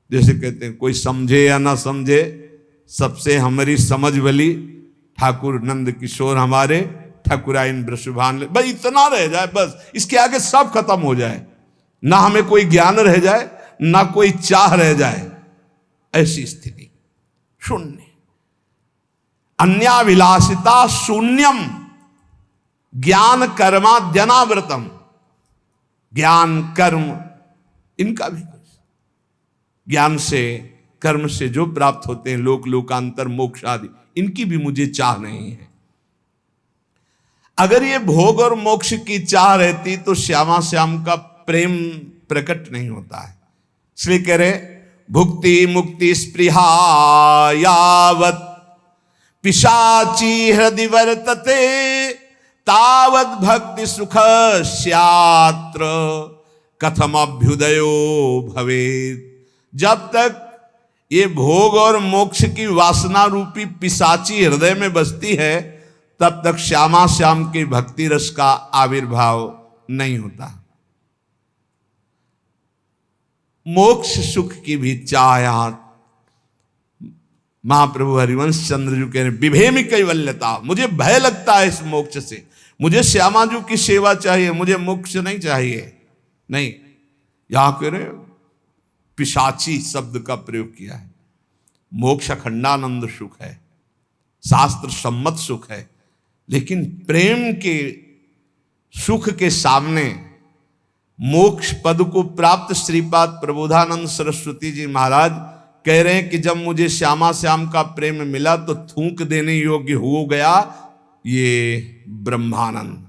जैसे कहते हैं कोई समझे या ना समझे, सबसे हमारी समझ भली, ठाकुर नंद किशोर हमारे ठाकुराइन वृषभान ले, बस इतना रह जाए, बस इसके आगे सब खत्म हो जाए, ना हमें कोई ज्ञान रह जाए, ना कोई चाह रह जाए, ऐसी स्थिति शून्य। अन्याभिलाषिता शून्यम ज्ञान कर्माद्यनावृतम, ज्ञान कर्म इनका भी कुछ, ज्ञान से कर्म से जो प्राप्त होते हैं लोक लोकांतर मोक्ष आदि, इनकी भी मुझे चाह नहीं है। अगर ये भोग और मोक्ष की चाह रहती तो श्यामा श्याम का प्रेम प्रकट नहीं होता है। इसलिए कह रहे भुक्ति मुक्ति स्पृहा यावत पिशाची हृदय वर्तते तावत भक्ति सुख स्यात्र कथम अभ्युदयो भवेत्। जब तक ये भोग और मोक्ष की वासना रूपी पिशाची हृदय में बसती है तब तक श्यामा श्याम के भक्ति रस का आविर्भाव नहीं होता। मोक्ष सुख की भी चाह महाप्रभु हरिवंश चंद्र जी कह रहे विभेमी कैवल्यता, मुझे भय लगता है इस मोक्ष से, मुझे श्यामा जी की सेवा चाहिए, मुझे मोक्ष नहीं चाहिए। नहीं, यहां कह रहे पिशाची शब्द का प्रयोग किया है। मोक्ष अखंडानंद सुख है, शास्त्र सम्मत सुख है, लेकिन प्रेम के सुख के सामने मोक्ष पद को प्राप्त श्रीपाद प्रबोधानंद सरस्वती जी महाराज कह रहे हैं कि जब मुझे श्यामा श्याम का प्रेम मिला तो थूक देने योग्य हो गया ये ब्रह्मानंद।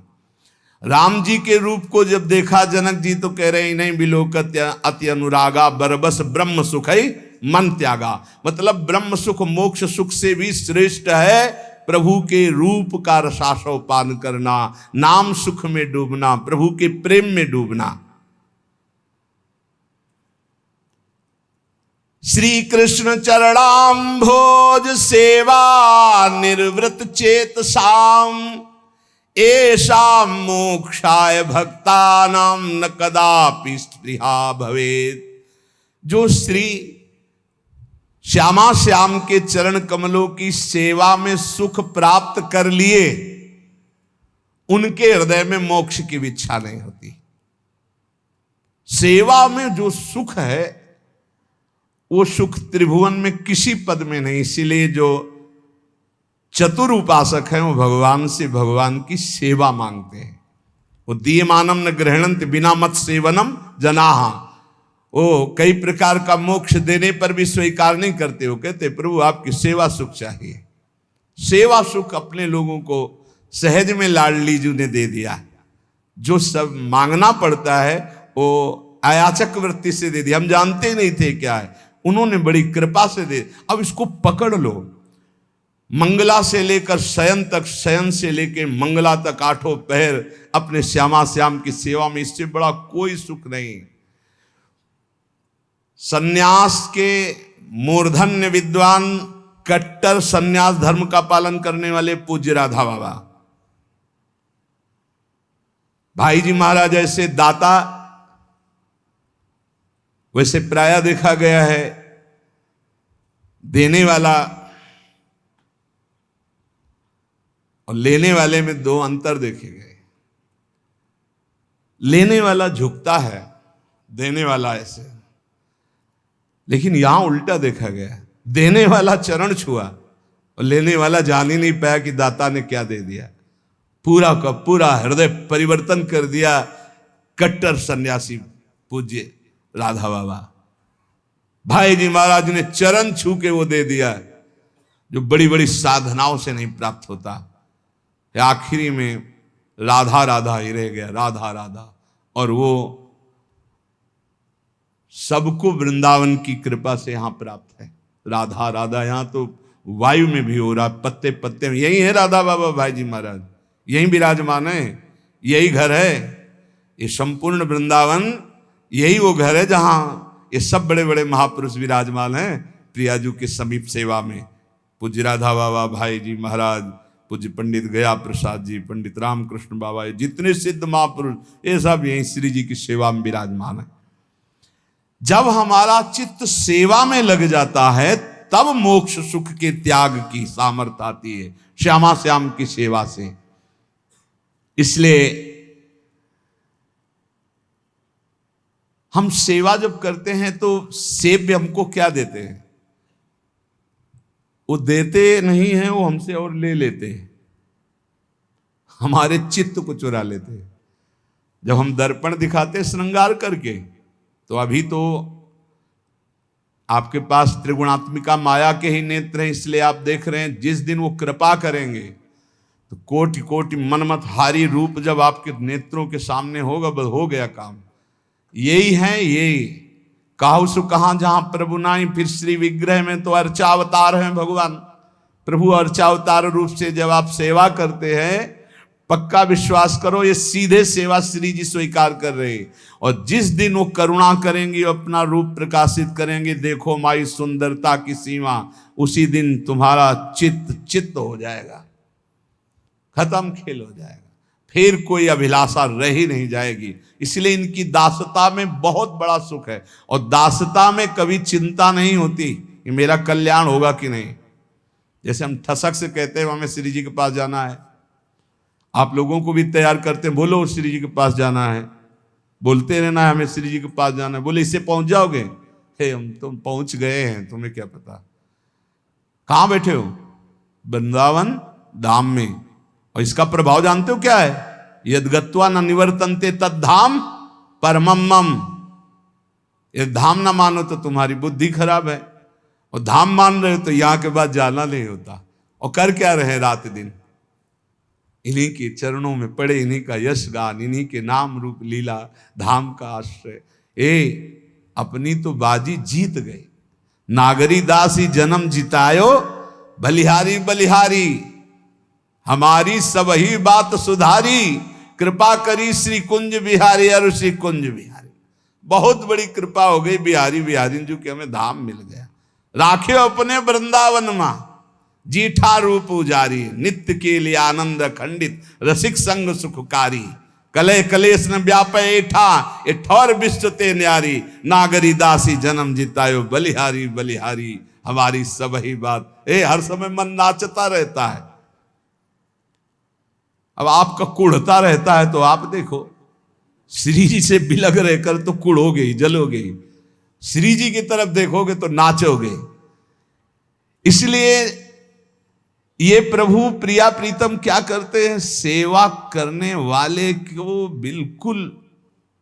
राम जी के रूप को जब देखा जनक जी तो कह रहे हैं नहीं बिलोकत अति अनुरागा बरबस ब्रह्म सुख ही मन त्यागा। मतलब ब्रह्म सुख मोक्ष सुख से भी श्रेष्ठ है प्रभु के रूप का रसास्व पान करना, नाम सुख में डूबना, प्रभु के प्रेम में डूबना। श्री कृष्ण चरणाम्भोज सेवा निर्वृत चेत साम ऐसा मोक्षाय भक्तानाम न कदापि स्पृहा भवेत्। जो श्री श्यामा श्याम के चरण कमलों की सेवा में सुख प्राप्त कर लिए उनके हृदय में मोक्ष की भी इच्छा नहीं होती। सेवा में जो सुख है वो सुख त्रिभुवन में किसी पद में नहीं। इसीलिए जो चतुर उपासक हैं वो भगवान से भगवान की सेवा मांगते हैं। वो दीयमानम न ग्रहणंत बिना मत सेवनम जनाहा, वो कई प्रकार का मोक्ष देने पर भी स्वीकार नहीं करते। वो कहते प्रभु आपकी सेवा सुख चाहिए। सेवा सुख अपने लोगों को सहज में लाडली जी ने दे दिया। जो सब मांगना पड़ता है वो अयाचक वृत्ति से दे दिया। हम जानते नहीं थे क्या है, उन्होंने बड़ी कृपा से दे। अब इसको पकड़ लो। मंगला से लेकर शयन तक, शयन से लेकर मंगला तक आठों पहर अपने श्यामा श्याम की सेवा में, इससे बड़ा कोई सुख नहीं। सन्यास के मूर्धन्य विद्वान कट्टर सन्यास धर्म का पालन करने वाले पूज्य राधा बाबा, भाई जी महाराज ऐसे दाता, वैसे प्राय देखा गया है देने वाला और लेने वाले में दो अंतर देखे गए। लेने वाला झुकता है, देने वाला ऐसे। लेकिन यहां उल्टा देखा गया, देने वाला चरण छुआ और लेने वाला जान ही नहीं पाया कि दाता ने क्या दे दिया। पूरा का पूरा हृदय परिवर्तन कर दिया कट्टर सन्यासी पूज्य राधा बाबा। भाई जी महाराज ने चरण छू के वो दे दिया जो बड़ी बड़ी साधनाओं से नहीं प्राप्त होता। आखिरी में राधा राधा ही रह गया, राधा राधा। और वो सबको वृंदावन की कृपा से यहां प्राप्त है। राधा राधा यहां तो वायु में भी हो रहा, पत्ते पत्ते में। यही है राधा बाबा भाई जी महाराज, यही विराजमान है, यही घर है। ये संपूर्ण वृंदावन यही वो घर है जहां ये सब बड़े बड़े महापुरुष विराजमान हैं प्रियाजू के समीप सेवा में। पूज्य राधा बाबा भाई जी महाराज, पूज्य पंडित गया प्रसाद जी, पंडित रामकृष्ण बाबा, जितने सिद्ध महापुरुष ये सब यही श्री जी की सेवा में विराजमान है। जब हमारा चित्त सेवा में लग जाता है तब मोक्ष सुख के त्याग की सामर्थ्य आती है श्यामा श्याम की सेवा से। इसलिए हम सेवा जब करते हैं तो सेव्य हमको क्या देते हैं? वो देते नहीं हैं, वो हमसे और ले लेते हैं, हमारे चित्त को चुरा लेते हैं। जब हम दर्पण दिखाते श्रृंगार करके, तो अभी तो आपके पास त्रिगुणात्मिका माया के ही नेत्र हैं, इसलिए आप देख रहे हैं। जिस दिन वो कृपा करेंगे तो कोटि कोटि मनमतहारी रूप जब आपके नेत्रों के सामने होगा, बस हो गया काम। यही है, यही काहू सु कहां जहां प्रभु नाई, फिर श्री विग्रह में तो अर्चावतार हैं भगवान। प्रभु अर्चावतार रूप से जब आप सेवा करते हैं, पक्का विश्वास करो ये सीधे सेवा श्री जी स्वीकार कर रहे हैं। और जिस दिन वो करुणा करेंगी, अपना रूप प्रकाशित करेंगे, देखो माई सुंदरता की सीमा, उसी दिन तुम्हारा चित्त हो जाएगा, खत्म खेल हो जाएगा, फिर कोई अभिलाषा रह ही नहीं जाएगी। इसलिए इनकी दासता में बहुत बड़ा सुख है, और दासता में कभी चिंता नहीं होती कि मेरा कल्याण होगा कि नहीं। जैसे हम ठसक से कहते हैं हमें श्री जी के पास जाना है, आप लोगों को भी तैयार करते हैं, बोलो श्री जी के पास जाना है, बोलते रहना है हमें श्री जी के पास जाना है। बोले इससे पहुंच जाओगे? हे हम तुम पहुंच गए हैं, तुम्हें क्या पता। कहां बैठे हो? वृंदावन धाम में। और इसका प्रभाव जानते हो क्या है? यद्गत्वा न निवर्तन्ते तद्धाम परमम्मम। ये धाम ना मानो तो तुम्हारी बुद्धि खराब है, और धाम मान रहे हो तो यहां के बाद जाना नहीं होता। और कर क्या रहे रात दिन? इन्हीं के चरणों में पड़े, इन्हीं का यश गान, इन्हीं के नाम रूप लीला धाम का आश्रय। अपनी तो बाजी जीत गई। नागरी दासी जन्म जितायो, बलिहारी बलिहारी, हमारी सब ही बात सुधारी, कृपा करी श्री कुंज बिहारी और श्री कुंज बिहारी। बहुत बड़ी कृपा हो गई बिहारी बिहारी जो कि हमें धाम मिल गया। राखे अपने वृंदावन मां, जीठा रूप उजारी, नित्य के लिए आनंद खंडित, रसिक संग सुखकारी, कले कलेश न व्यापय एठा, ए ठौर विश्व ते न्यारी, नागरी दासी जन्म जितायो, बलिहारी बलिहारी, हमारी सब ही बात। हर समय मन नाचता रहता है। अब आपका कुढ़ता रहता है तो आप देखो, श्री जी से बिलग रहकर तो कुढ़ोगे ही, जलोगे ही, श्री जी की तरफ देखोगे तो नाचोगे। इसलिए ये प्रभु प्रिया प्रीतम क्या करते हैं? सेवा करने वाले को बिल्कुल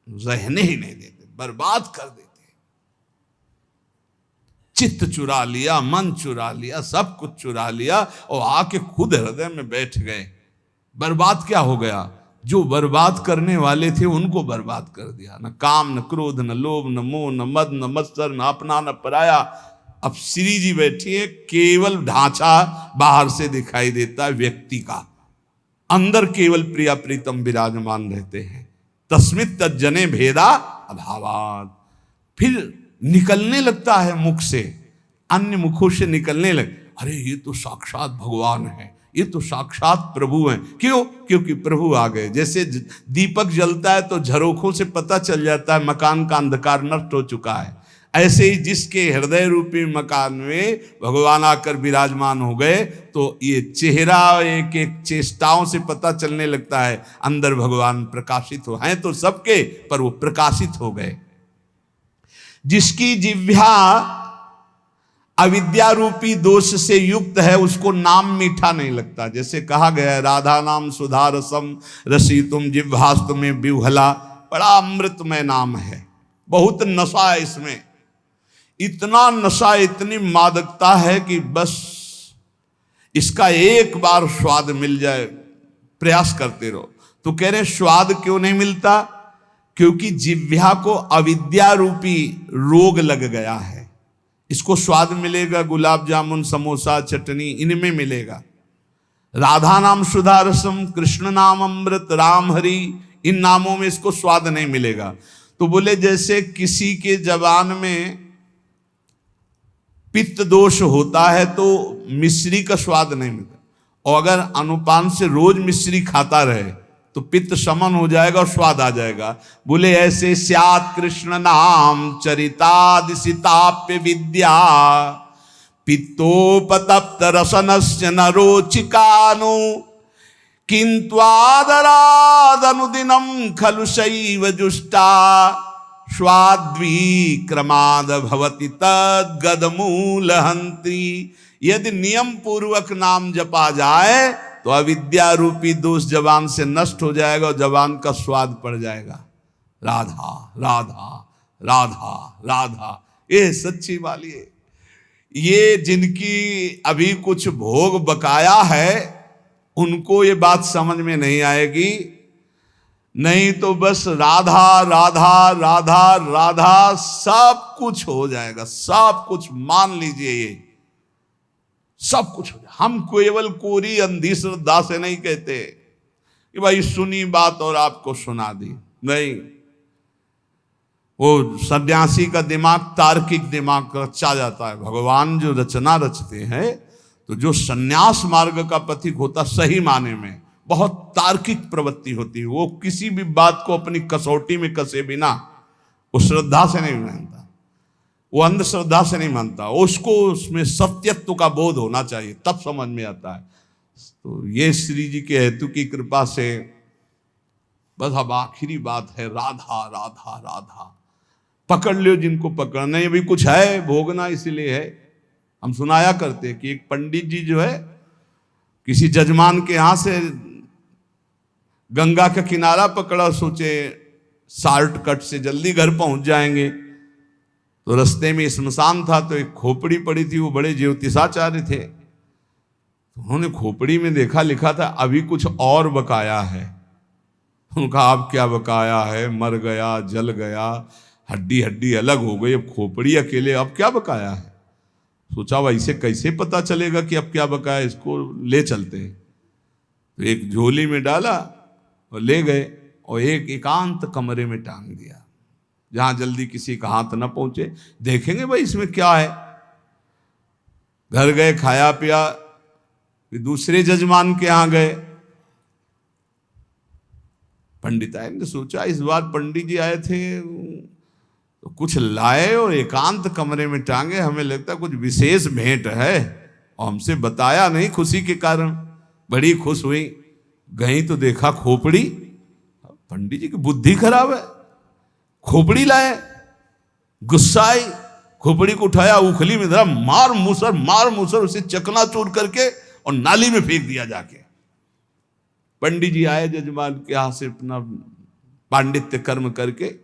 रहने ही नहीं देते, बर्बाद कर देते हैं। चित्त चुरा लिया, मन चुरा लिया, सब कुछ चुरा लिया, और आके खुद हृदय में बैठ गए। बर्बाद क्या हो गया? जो बर्बाद करने वाले थे उनको बर्बाद कर दिया। न काम, न क्रोध, न लोभ, न मोह, न मद, न मत्सर, न अपना, न पराया। अब श्री जी बैठी है, केवल ढांचा बाहर से दिखाई देता है व्यक्ति का, अंदर केवल प्रिया प्रीतम विराजमान रहते हैं। तस्मित तज्जने भेदा अभावात। फिर निकलने लगता है मुख से, अन्य मुखों से निकलने लगे, अरे ये तो साक्षात भगवान है, ये तो साक्षात प्रभु हैं। क्यों? क्योंकि प्रभु आ गए। जैसे दीपक जलता है तो झरोखों से पता चल जाता है मकान का अंधकार नष्ट हो चुका है, ऐसे ही जिसके हृदय रूपी मकान में भगवान आकर विराजमान हो गए तो ये चेहरा एक एक चेष्टाओं से पता चलने लगता है अंदर भगवान प्रकाशित हो हैं तो सबके, पर वो प्रकाशित हो गए। जिसकी जिह्वा अविद्या रूपी दोष से युक्त है उसको नाम मीठा नहीं लगता। जैसे कहा गया है, राधा नाम सुधा रसम रसी तुम जिह्वास्तु में विह्वला। बड़ा अमृतमय नाम है, बहुत नशा है इसमें, इतना नशा, इतनी मादकता है कि बस इसका एक बार स्वाद मिल जाए, प्रयास करते रहो। तो कह रहे स्वाद क्यों नहीं मिलता? क्योंकि जिह्वा को अविद्या रूपी रोग लग गया है। इसको स्वाद मिलेगा गुलाब जामुन, समोसा, चटनी, इनमें मिलेगा। राधा नाम सुधा रसम, कृष्ण नाम अमृत, राम हरि, इन नामों में इसको स्वाद नहीं मिलेगा। तो बोले जैसे किसी के जबान में पित्त दोष होता है तो मिश्री का स्वाद नहीं मिलता, और अगर अनुपान से रोज मिश्री खाता रहे तो पित्त शमन हो जाएगा और स्वाद आ जाएगा। बोले ऐसे स्यात् कृष्ण नाम चरितादिशिताप्य विद्या, पित्तोपतप्त रसनस्य न रोचिकानु, किंत्वादरादनुदिनं खलु शैव जुष्टा स्वाद्वी क्रमाद भवति तद्गदमूलहंत्री। यदि नियम पूर्वक नाम जपा जाए तो अविद्या रूपी दोष जबान से नष्ट हो जाएगा और जबान का स्वाद पड़ जाएगा। राधा राधा राधा राधा, ये सच्ची वाली है। ये जिनकी अभी कुछ भोग बकाया है उनको ये बात समझ में नहीं आएगी, नहीं तो बस राधा राधा राधा राधा सब कुछ हो जाएगा। सब कुछ मान लीजिए, ये सब कुछ हो जाए। हम केवल कोरी अंधी श्रद्धा से नहीं कहते कि भाई सुनी बात और आपको सुना दी, नहीं। वो सन्यासी का दिमाग तार्किक दिमाग रचा जाता है। भगवान जो रचना रचते हैं तो जो सन्यास मार्ग का पथिक होता सही माने में बहुत तार्किक प्रवृत्ति होती है। वो किसी भी बात को अपनी कसौटी में कसे बिना वो श्रद्धा से नहीं मानता, वो अंधश्रद्धा से नहीं मानता, उसको उसमें सत्यत्व का बोध होना चाहिए, तब समझ में आता है। तो ये श्री जी के हेतु की कृपा से बस अब आखिरी बात है राधा राधा राधा। पकड़ लो जिनको पकड़ना है। अभी कुछ है भोगना, इसीलिए है। हम सुनाया करते कि एक पंडित जी जो है किसी जजमान के यहां से गंगा का किनारा पकड़ा, सोचे शॉर्टकट से जल्दी घर पहुंच जाएंगे। तो रास्ते में श्मशान था तो एक खोपड़ी पड़ी थी, वो बड़े ज्योतिषाचार्य थे। उन्होंने खोपड़ी में देखा, लिखा था अभी कुछ और बकाया है। उनका अब क्या बकाया है, मर गया, जल गया, हड्डी हड्डी अलग हो गई, अब खोपड़ी अकेले, अब क्या बकाया है। सोचा वैसे कैसे पता चलेगा कि अब क्या बकाया, इसको ले चलते हैं। तो एक झोली में डाला और ले गए और एक एकांत कमरे में टांग दिया जहां जल्दी किसी का हाथ न पहुंचे। देखेंगे भाई इसमें क्या है। घर गए, खाया पिया, फिर दूसरे जजमान के यहां गए। पंडित आए ने सोचा इस बार पंडित जी आए थे तो कुछ लाए और एकांत कमरे में टांगे, हमें लगता कुछ विशेष भेंट है और हमसे बताया नहीं। खुशी के कारण बड़ी खुश हुई, गई तो देखा खोपड़ी। पंडित जी की बुद्धि खराब है, खोपड़ी लाए। गुस्सा आई, खोपड़ी को उठाया, उखली में धरा, मार मूसर उसे चकनाचूर करके और नाली में फेंक दिया जाके। पंडित जी आए जजमान के यहां से अपना पांडित्य कर्म करके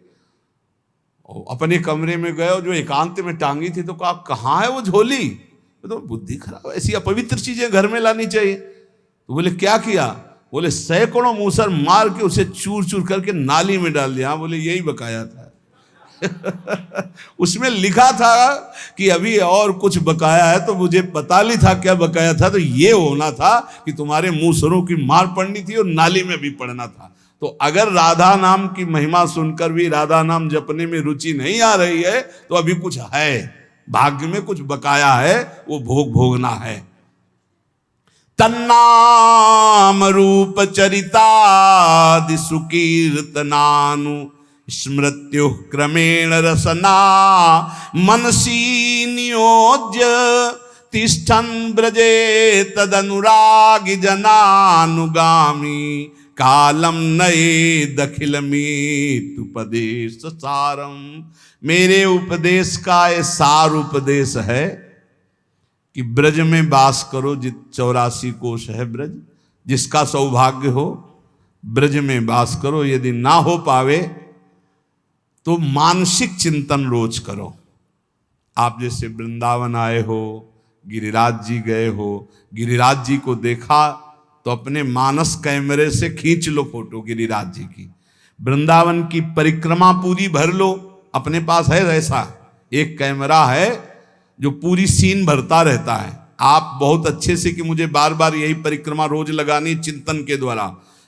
और अपने कमरे में गए और जो एकांत में टांगी थी तो कहा कहाँ है वो झोली। तो बुद्धि खराब, ऐसी अपवित्र चीजें घर में लानी चाहिए। तो बोले क्या किया, बोले सैकड़ों मूसर मार के उसे चूर चूर करके नाली में डाल दिया। बोले यही बकाया था। उसमें लिखा था कि अभी और कुछ बकाया है, तो मुझे पता नहीं था क्या बकाया था। तो ये होना था कि तुम्हारे मूसरों की मार पड़नी थी और नाली में भी पड़ना था। तो अगर राधा नाम की महिमा सुनकर भी राधा नाम जपने में रुचि नहीं आ रही है तो अभी कुछ है, भाग्य में कुछ बकाया है, वो भोग भोगना है। तन्नाम रूप चरितादि सुकीर्तनानु स्मृत्यु क्रमेण रसना मनसी नियोज्य तिष्ठन् ब्रजे तदनुरागी जनानुगामी कालम नये दखिलमीत उपदेश सारम। मेरे उपदेश का ये सार उपदेश है कि ब्रज में वास करो। 84 कोश है ब्रज, जिसका सौभाग्य हो ब्रज में वास करो। यदि ना हो पावे तो मानसिक चिंतन रोज करो। आप जैसे वृंदावन आए हो, गिरिराज जी गए हो, गिरिराज जी को देखा तो अपने मानस कैमरे से खींच लो फोटो गिरिराज जी की। वृंदावन की परिक्रमा पूरी भर लो, अपने पास है ऐसा एक कैमरा है जो पूरी सीन भरता रहता है। आप बहुत अच्छे से कि मुझे बार बार यही परिक्रमा रोज लगानी चिंतन के द्वारा।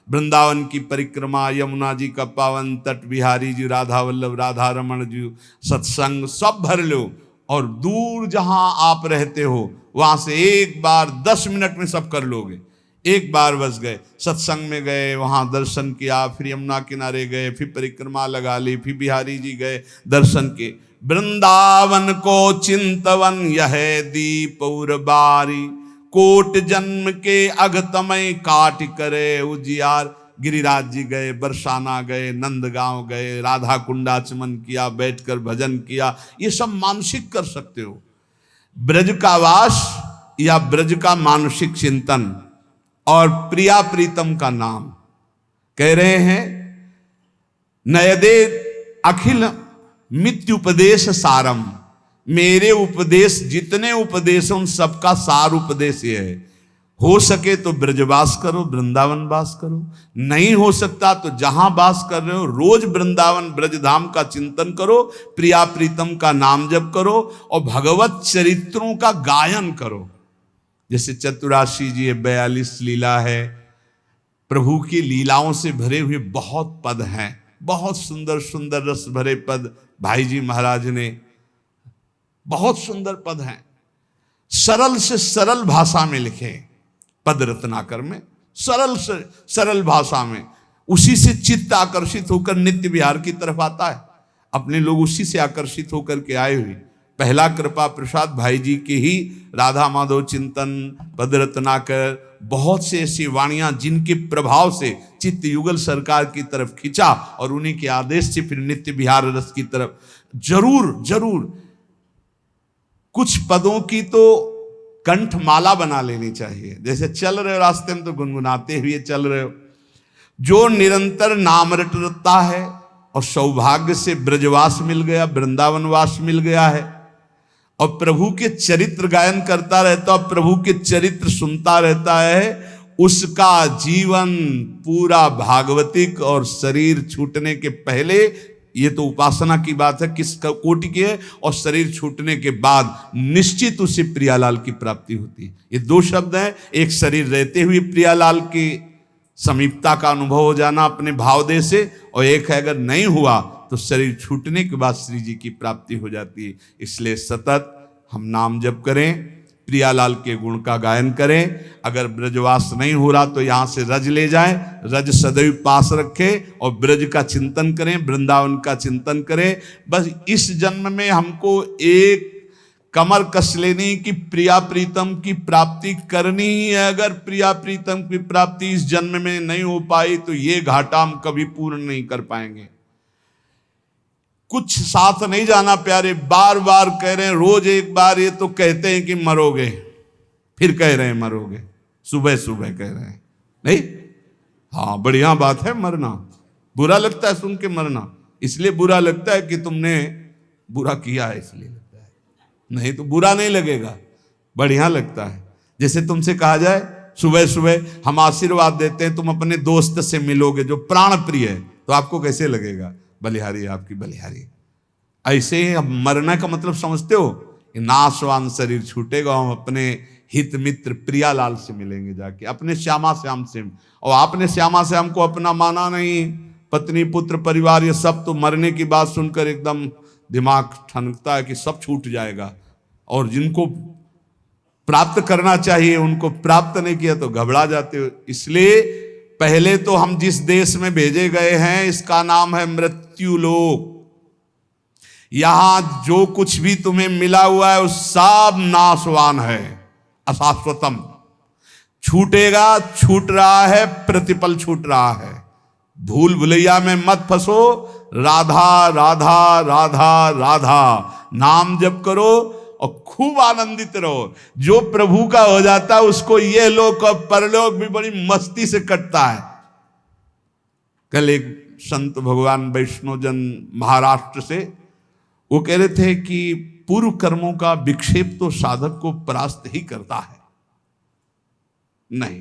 वृंदावन की परिक्रमा, यमुना जी का पावन तट, बिहारी जी, राधा वल्लभ, राधा रमण जी, सत्संग सब भर लो। और दूर जहां आप रहते हो वहां से एक बार 10 मिनट में सब कर लोगे। एक बार बस गए, सत्संग में गए, वहां दर्शन किया, फिर यमुना किनारे गए, फिर परिक्रमा लगा ली, फिर बिहारी जी गए दर्शन के। वृंदावन को चिंतवन यह दीप उर बारी, कोट जन्म के अगतमय काट करे उजियार। गिरिराज जी गए, बरसाना गए, नंदगांव गए, राधा कुंड आचमन किया, बैठकर भजन किया, ये सब मानसिक कर सकते हो। ब्रज का वास या ब्रज का मानसिक चिंतन और प्रिया प्रीतम का नाम। कह रहे हैं नयदे अखिल मित्युपदेश सारम, मेरे उपदेश जितने उपदेश उन सबका सार उपदेश ये है। हो सके तो ब्रजवास करो, वृंदावन वास करो, नहीं हो सकता तो जहां वास कर रहे हो रोज वृंदावन ब्रजधाम का चिंतन करो, प्रिया प्रीतम का नाम जप करो और भगवत चरित्रों का गायन करो। जैसे चतुराशी जी 42 लीला है, प्रभु की लीलाओं से भरे हुए बहुत पद हैं, बहुत सुंदर सुंदर रस भरे पद भाई जी महाराज ने, बहुत सुंदर पद हैं, सरल से सरल भाषा में लिखे पद रत्नाकर में, सरल से सरल भाषा में। उसी से चित्त आकर्षित होकर नित्य विहार की तरफ आता है। अपने लोग उसी से आकर्षित होकर के आए हुए। पहला कृपा प्रसाद भाई जी के ही राधा माधव चिंतन, पद रत्नाकर, बहुत से ऐसी वाणियां जिनके प्रभाव से चित्त युगल सरकार की तरफ खिंचा और उन्हीं के आदेश से फिर नित्य विहार रस की तरफ। जरूर जरूर कुछ पदों की तो कंठमाला बना लेनी चाहिए। जैसे चल रहे हो रास्ते में तो गुनगुनाते हुए चल रहे हो। जो निरंतर नाम रटता है और सौभाग्य से ब्रजवास मिल गया, वृंदावनवास मिल गया है और प्रभु के चरित्र गायन करता रहता और प्रभु के चरित्र सुनता रहता है, उसका जीवन पूरा भागवतिक और शरीर छूटने के पहले, ये तो उपासना की बात है किस कोटि की है, और शरीर छूटने के बाद निश्चित उसे प्रियालाल की प्राप्ति होती है। ये दो शब्द हैं, एक शरीर रहते हुए प्रियालाल की समीपता का अनुभव हो जाना अपने भावदेह से, और एक है अगर नहीं हुआ तो शरीर छूटने के बाद श्री जी की प्राप्ति हो जाती है। इसलिए सतत हम नाम जप करें, प्रियालाल के गुण का गायन करें। अगर ब्रजवास नहीं हो रहा तो यहाँ से रज ले जाएं, रज सदैव पास रखें और ब्रज का चिंतन करें, वृंदावन का चिंतन करें। बस इस जन्म में हमको एक कमर कस लेनी कि प्रिया प्रीतम की प्राप्ति करनी ही है। अगर प्रिया प्रीतम की प्राप्ति इस जन्म में नहीं हो पाई तो ये घाटा हम कभी पूर्ण नहीं कर पाएंगे। कुछ साथ नहीं जाना प्यारे, बार बार कह रहे हैं, रोज एक बार ये तो कहते हैं कि मरोगे, फिर कह रहे हैं मरोगे, सुबह सुबह कह रहे हैं नहीं। हाँ बढ़िया बात है मरना, बुरा लगता है सुन के मरना, इसलिए बुरा लगता है कि तुमने बुरा किया है इसलिए लगता है, नहीं तो बुरा नहीं लगेगा, बढ़िया लगता है। जैसे तुमसे कहा जाए सुबह सुबह हम आशीर्वाद देते हैं, तुम अपने दोस्त से मिलोगे जो प्राण प्रिय है, तो आपको कैसे लगेगा? बलिहारी आपकी बलिहारी। ऐसे ही अब मरने का मतलब समझते हो, नाशवान शरीर छूटेगा, हम अपने हित मित्र प्रियालाल से मिलेंगे जाके, अपने श्यामा श्याम से। और आपने श्यामा श्याम को अपना माना नहीं, पत्नी पुत्र परिवार ये सब तो मरने की बात सुनकर एकदम दिमाग ठनकता है कि सब छूट जाएगा, और जिनको प्राप्त करना चाहिए उनको प्राप्त नहीं किया तो घबरा जाते हो। इसलिए पहले तो हम जिस देश में भेजे गए हैं इसका नाम है मृत्युलोक। यहां जो कुछ भी तुम्हें मिला हुआ है वो सब नाशवान है, अशाश्वतम, छूटेगा, छूट रहा है, प्रतिपल छूट रहा है। भूल भुलैया में मत फंसो, राधा राधा राधा राधा नाम जप करो और खूब आनंदित रहो। जो प्रभु का हो जाता है उसको ये लोक और परलोक भी बड़ी मस्ती से कटता है। कल एक संत भगवान वैष्णोजन महाराष्ट्र से, वो कह रहे थे कि पूर्व कर्मों का विक्षेप तो साधक को परास्त ही करता है। नहीं,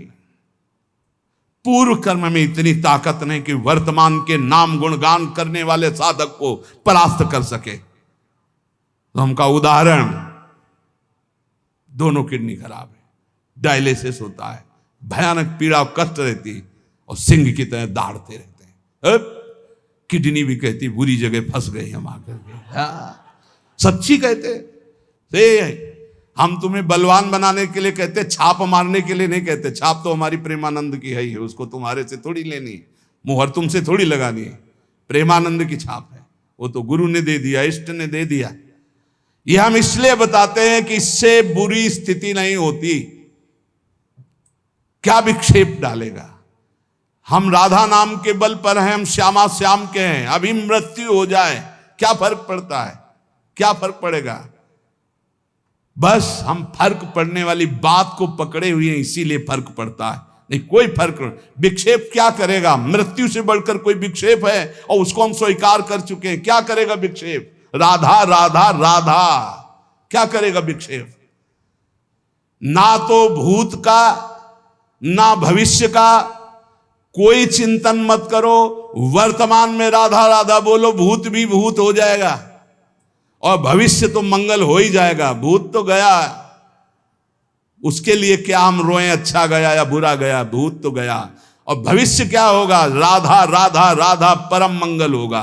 पूर्व कर्म में इतनी ताकत नहीं कि वर्तमान के नाम गुणगान करने वाले साधक को परास्त कर सके। तो हमका उदाहरण, दोनों किडनी खराब है, डायलिसिस होता है, भयानक पीड़ा और कष्ट रहती है, और सिंह की तरह दाढ़ते रहते हैं। किडनी भी कहती बुरी जगह फंस गई हम आकर के, सच्ची कहते से। हम तुम्हें बलवान बनाने के लिए कहते, छाप मारने के लिए नहीं कहते। छाप तो हमारी प्रेमानंद की है ही, उसको तुम्हारे से थोड़ी लेनी है, मुहर तुमसे थोड़ी लगानी है। प्रेमानंद की छाप है, वो तो गुरु ने दे दिया, इष्ट ने दे दिया। ये हम इसलिए बताते हैं कि इससे बुरी स्थिति नहीं होती। क्या विक्षेप डालेगा? हम राधा नाम के बल पर हैं, हम श्यामा श्याम के हैं, अभी मृत्यु हो जाए क्या फर्क पड़ता है? क्या फर्क पड़ेगा? बस हम फर्क पड़ने वाली बात को पकड़े हुए हैं, इसीलिए फर्क पड़ता है, नहीं कोई फर्क नहीं। विक्षेप क्या करेगा? मृत्यु से बढ़कर कोई विक्षेप है? और उसको हम स्वीकार कर चुके हैं। क्या करेगा विक्षेप? राधा राधा राधा, क्या करेगा विक्षेप? ना तो भूत का ना भविष्य का कोई चिंतन मत करो, वर्तमान में राधा राधा बोलो, भूत भी भूत हो जाएगा और भविष्य तो मंगल हो ही जाएगा। भूत तो गया, उसके लिए क्या हम रोएं अच्छा गया या बुरा गया? भूत तो गया। और भविष्य क्या होगा? राधा राधा राधा परम मंगल होगा,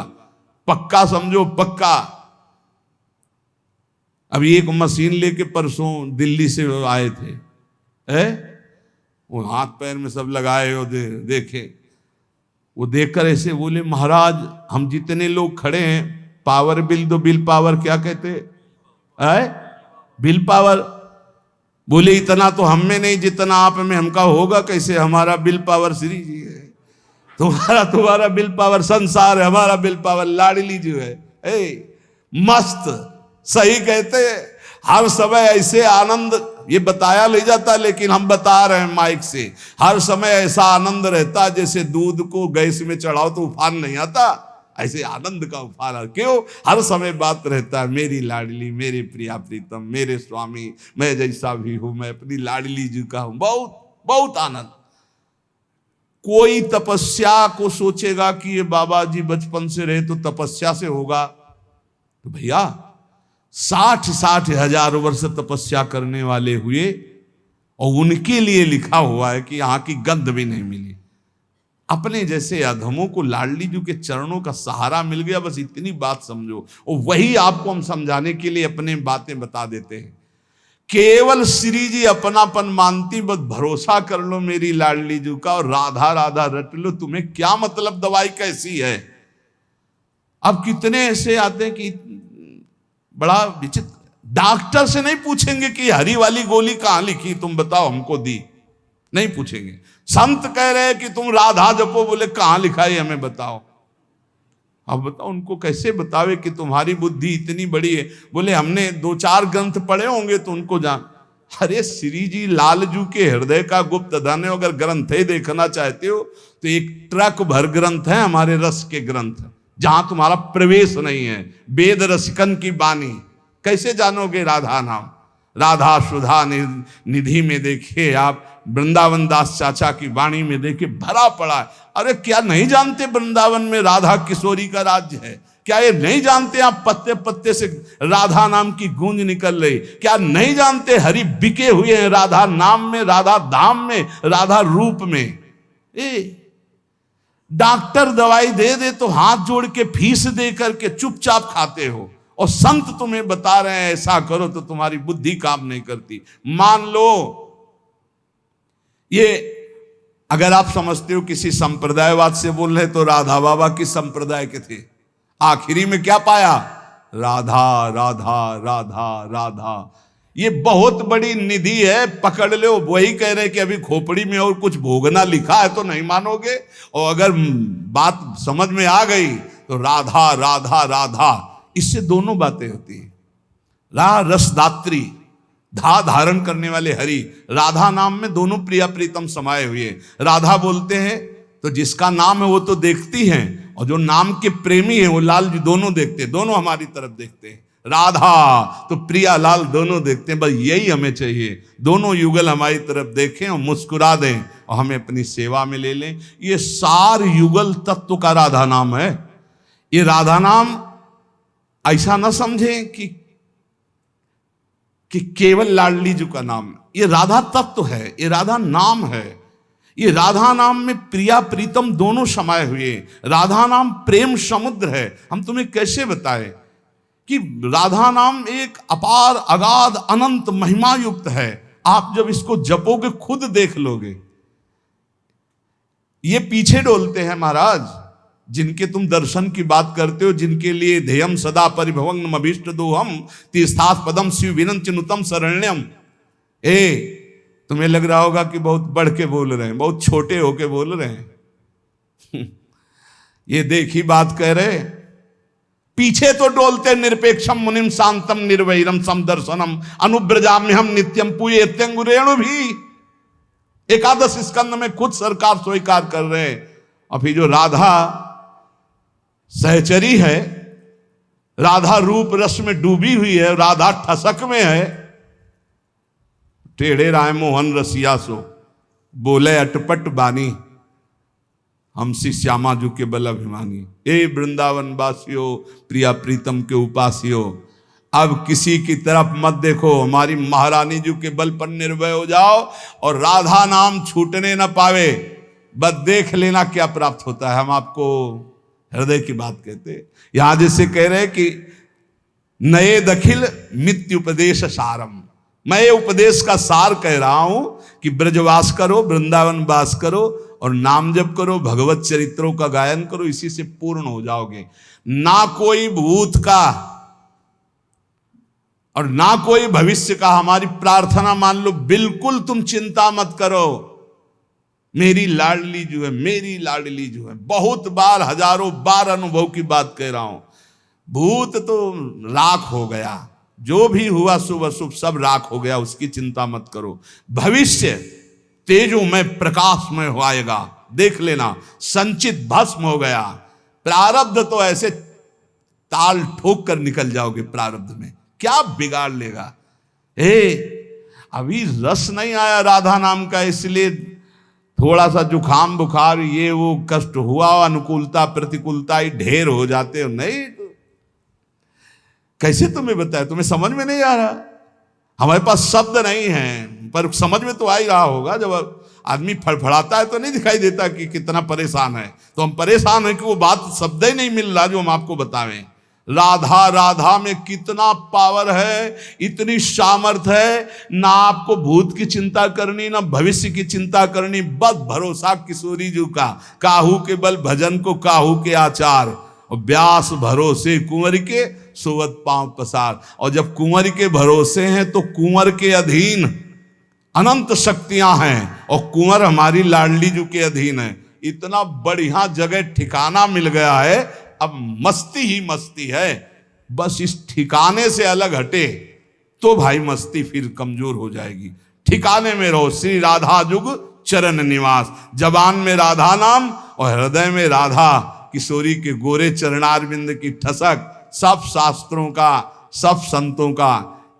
पक्का समझो, पक्का। अभी एक मशीन लेके परसों दिल्ली से आए थे, वो हाथ पैर में सब लगाए हो, देखे, वो देखकर ऐसे बोले, महाराज हम जितने लोग खड़े हैं, पावर बिल दो, बिल पावर क्या कहते है? Bill power. बोले इतना तो हम में नहीं जितना आप में। हमका होगा कैसे? हमारा बिल पावर श्री जी है, तुम्हारा बिल पावर संसार है, हमारा बिल पावर लाडली जी है। मस्त, सही कहते हैं। हर समय ऐसे आनंद, ये बताया ले जाता, लेकिन हम बता रहे हैं माइक से, हर समय ऐसा आनंद रहता जैसे दूध को गैस में चढ़ाओ तो उफान नहीं आता, ऐसे आनंद का उफान। क्यों? हर समय बात रहता है, मेरी लाडली, मेरे प्रिया प्रीतम, मेरे स्वामी, मैं जैसा भी हूं, मैं अपनी लाडली जी का हूं। बहुत बहुत आनंद। कोई तपस्या को सोचेगा कि ये बाबा जी बचपन से रहे तो तपस्या से होगा, तो भैया 60 हजार वर्ष तपस्या करने वाले हुए और उनके लिए लिखा हुआ है कि यहां की गंध भी नहीं मिली। अपने जैसे अधमों को लाडली जी के चरणों का सहारा मिल गया, बस इतनी बात समझो। और वही आपको हम समझाने के लिए अपने बातें बता देते हैं। केवल श्री जी अपनापन मानती, बस भरोसा कर लो मेरी लाडली जी का और राधा राधा रट लो। तुम्हें क्या मतलब दवाई कैसी है? अब कितने ऐसे आते हैं कि बड़ा विचित्र, डॉक्टर से नहीं पूछेंगे कि हरी वाली गोली कहां लिखी, तुम बताओ हमको दी, नहीं पूछेंगे। संत कह रहे हैं कि तुम राधा जपो, बोले कहां लिखा है हमें बताओ। अब बताओ उनको कैसे बतावे कि तुम्हारी बुद्धि इतनी बड़ी है? बोले हमने 2-4 ग्रंथ पढ़े होंगे तो उनको जान। अरे श्री जी लालजू के हृदय का गुप्त धन है। अगर ग्रंथ देखना चाहते हो तो एक ट्रक भर ग्रंथ है हमारे रस के ग्रंथ, जहां तुम्हारा प्रवेश नहीं है। वेद रसिकन की बानी कैसे जानोगे राधा नाम? राधा सुधा निधि में देखिए आप, वृंदावन दास चाचा की वाणी में देखिए, भरा पड़ा है। अरे क्या नहीं जानते वृंदावन में राधा किशोरी का राज्य है? क्या ये नहीं जानते आप पत्ते पत्ते से राधा नाम की गूंज निकल रही? क्या नहीं जानते हरि बिके हुए हैं राधा नाम में, राधा धाम में, राधा रूप में? डॉक्टर दवाई दे दे तो हाथ जोड़ के फीस दे करके चुपचाप खाते हो, और संत तुम्हें बता रहे हैं ऐसा करो तो तुम्हारी बुद्धि काम नहीं करती। मान लो ये, अगर आप समझते हो किसी संप्रदायवाद से बोल रहे, तो राधा बाबा किस संप्रदाय के थे? आखिरी में क्या पाया? राधा राधा राधा राधा। ये बहुत बड़ी निधि है, पकड़ लो। वही कह रहे हैं कि अभी खोपड़ी में और कुछ भोगना लिखा है तो नहीं मानोगे, और अगर बात समझ में आ गई तो राधा राधा राधा, इससे दोनों बातें होती है। रा रसदात्री, धा धारण करने वाले हरि, राधा नाम में दोनों प्रिया प्रीतम समाये हुए। राधा बोलते हैं तो जिसका नाम है वो तो देखती हैं, और जो नाम के प्रेमी हैं वो लाल जी दोनों देखते हैं, दोनों हमारी तरफ देखते हैं। राधा तो प्रिया लाल दोनों देखते हैं। बस यही हमें चाहिए, दोनों युगल हमारी तरफ देखें और मुस्कुरा दें और हमें अपनी सेवा में ले लें। ये सार युगल तत्व का राधा नाम है। ये राधा नाम ऐसा ना समझें कि केवल लाडली जी का नाम, ये राधा तत्व है, ये राधा नाम है। ये राधा नाम में प्रिया प्रीतम दोनों समाये हुए। राधा नाम प्रेम समुद्र है। हम तुम्हें कैसे बताएं कि राधा नाम एक अपार अगाध अनंत महिमा युक्त है। आप जब इसको जपोगे खुद देख लोगे। ये पीछे डोलते हैं महाराज, जिनके तुम दर्शन की बात करते हो, जिनके लिए ध्येयम सदा परिभवम अभीष्ट दोहम तीर्थास्पदम शिव विनंत चिनुतम शरण्यम। तुम्हें लग रहा होगा कि बहुत बढ़ के बोल रहे हैं, बहुत छोटे होके बोल रहे हैं। ये देखी बात कह रहे, पीछे तो डोलते निरपेक्षम मुनिम शांतम निर्वैरम समदर्शनम अनुब्रजाम्यहम नित्यम पूयेत्यंगुरेणु भी एकादश स्कंद में खुद सरकार स्वीकार कर रहे हैं। अभी जो राधा सहचरी है, राधा रूप रस में डूबी हुई है, राधा ठसक में है, टेढ़े राय मोहन रसिया सो बोले अटपट बानी हमसी श्यामा जू के बल अभिमानी। ए वृंदावन वासियों, प्रिया प्रीतम के उपासियों, अब किसी की तरफ मत देखो, हमारी महारानी जी के बल पर निर्भय हो जाओ और राधा नाम छूटने न पावे। बस देख लेना क्या प्राप्त होता है। हम आपको हृदय की बात कहते। यहां जैसे कह रहे कि नए दखिल मित्य उपदेश सारम, मैं ये उपदेश का सार कह रहा हूं कि ब्रजवास करो, वृंदावन वास करो और नाम जप करो, भगवत चरित्रों का गायन करो, इसी से पूर्ण हो जाओगे। ना कोई भूत का और ना कोई भविष्य का हमारी प्रार्थना मान लो, बिल्कुल तुम चिंता मत करो। मेरी लाडली जो है, मेरी लाडली जो है, बहुत बार हजारों बार अनुभव की बात कह रहा हूं। भूत तो राख हो गया, जो भी हुआ शुभ अशुभ सब राख हो गया, उसकी चिंता मत करो। भविष्य तेजोमय प्रकाशमय हो आएगा, देख लेना। संचित भस्म हो गया, प्रारब्ध तो ऐसे ताल ठोक कर निकल जाओगे। प्रारब्ध में क्या बिगाड़ लेगा। अभी रस नहीं आया राधा नाम का, इसलिए थोड़ा सा जुखाम बुखार ये वो कष्ट हुआ, अनुकूलता प्रतिकूलता ही ढेर हो जाते हो। नहीं, कैसे तुम्हें बताया, तुम्हें समझ में नहीं आ रहा। हमारे पास शब्द नहीं है, पर समझ में तो आ ही रहा होगा। जब आदमी फड़फड़ाता है तो नहीं दिखाई देता कि कितना परेशान है। तो हम परेशान हैं कि वो बात शब्द ही नहीं मिल रहा जो हम आपको बतावें। राधा राधा में कितना पावर है, इतनी सामर्थ है। ना आपको भूत की चिंता करनी, ना भविष्य की चिंता करनी। बस भरोसा किशोरी जी का, काहू के बल भजन को काहू के आचार, और व्यास भरोसे कुंवर के सोवत पांव पसार। और जब कुंवर के भरोसे हैं तो कुंवर के अधीन अनंत शक्तियां हैं, और कुंवर हमारी लाडली जी के अधीन है। इतना बढ़िया जगह ठिकाना मिल गया है, अब मस्ती ही मस्ती है। बस इस ठिकाने से अलग हटे तो भाई मस्ती फिर कमजोर हो जाएगी। ठिकाने में रहो। श्री राधा जुग चरण निवास, जबान में राधा नाम और हृदय में राधा किशोरी के गोरे चरणारविंद की ठसक। सब शास्त्रों का, सब संतों का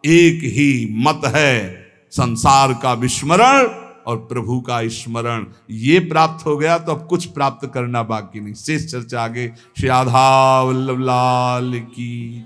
एक ही मत है, संसार का विस्मरण और प्रभु का स्मरण। ये प्राप्त हो गया तो अब कुछ प्राप्त करना बाकी नहीं। शेष चर्चा आगे। श्री राधा वल्लभ लाल की।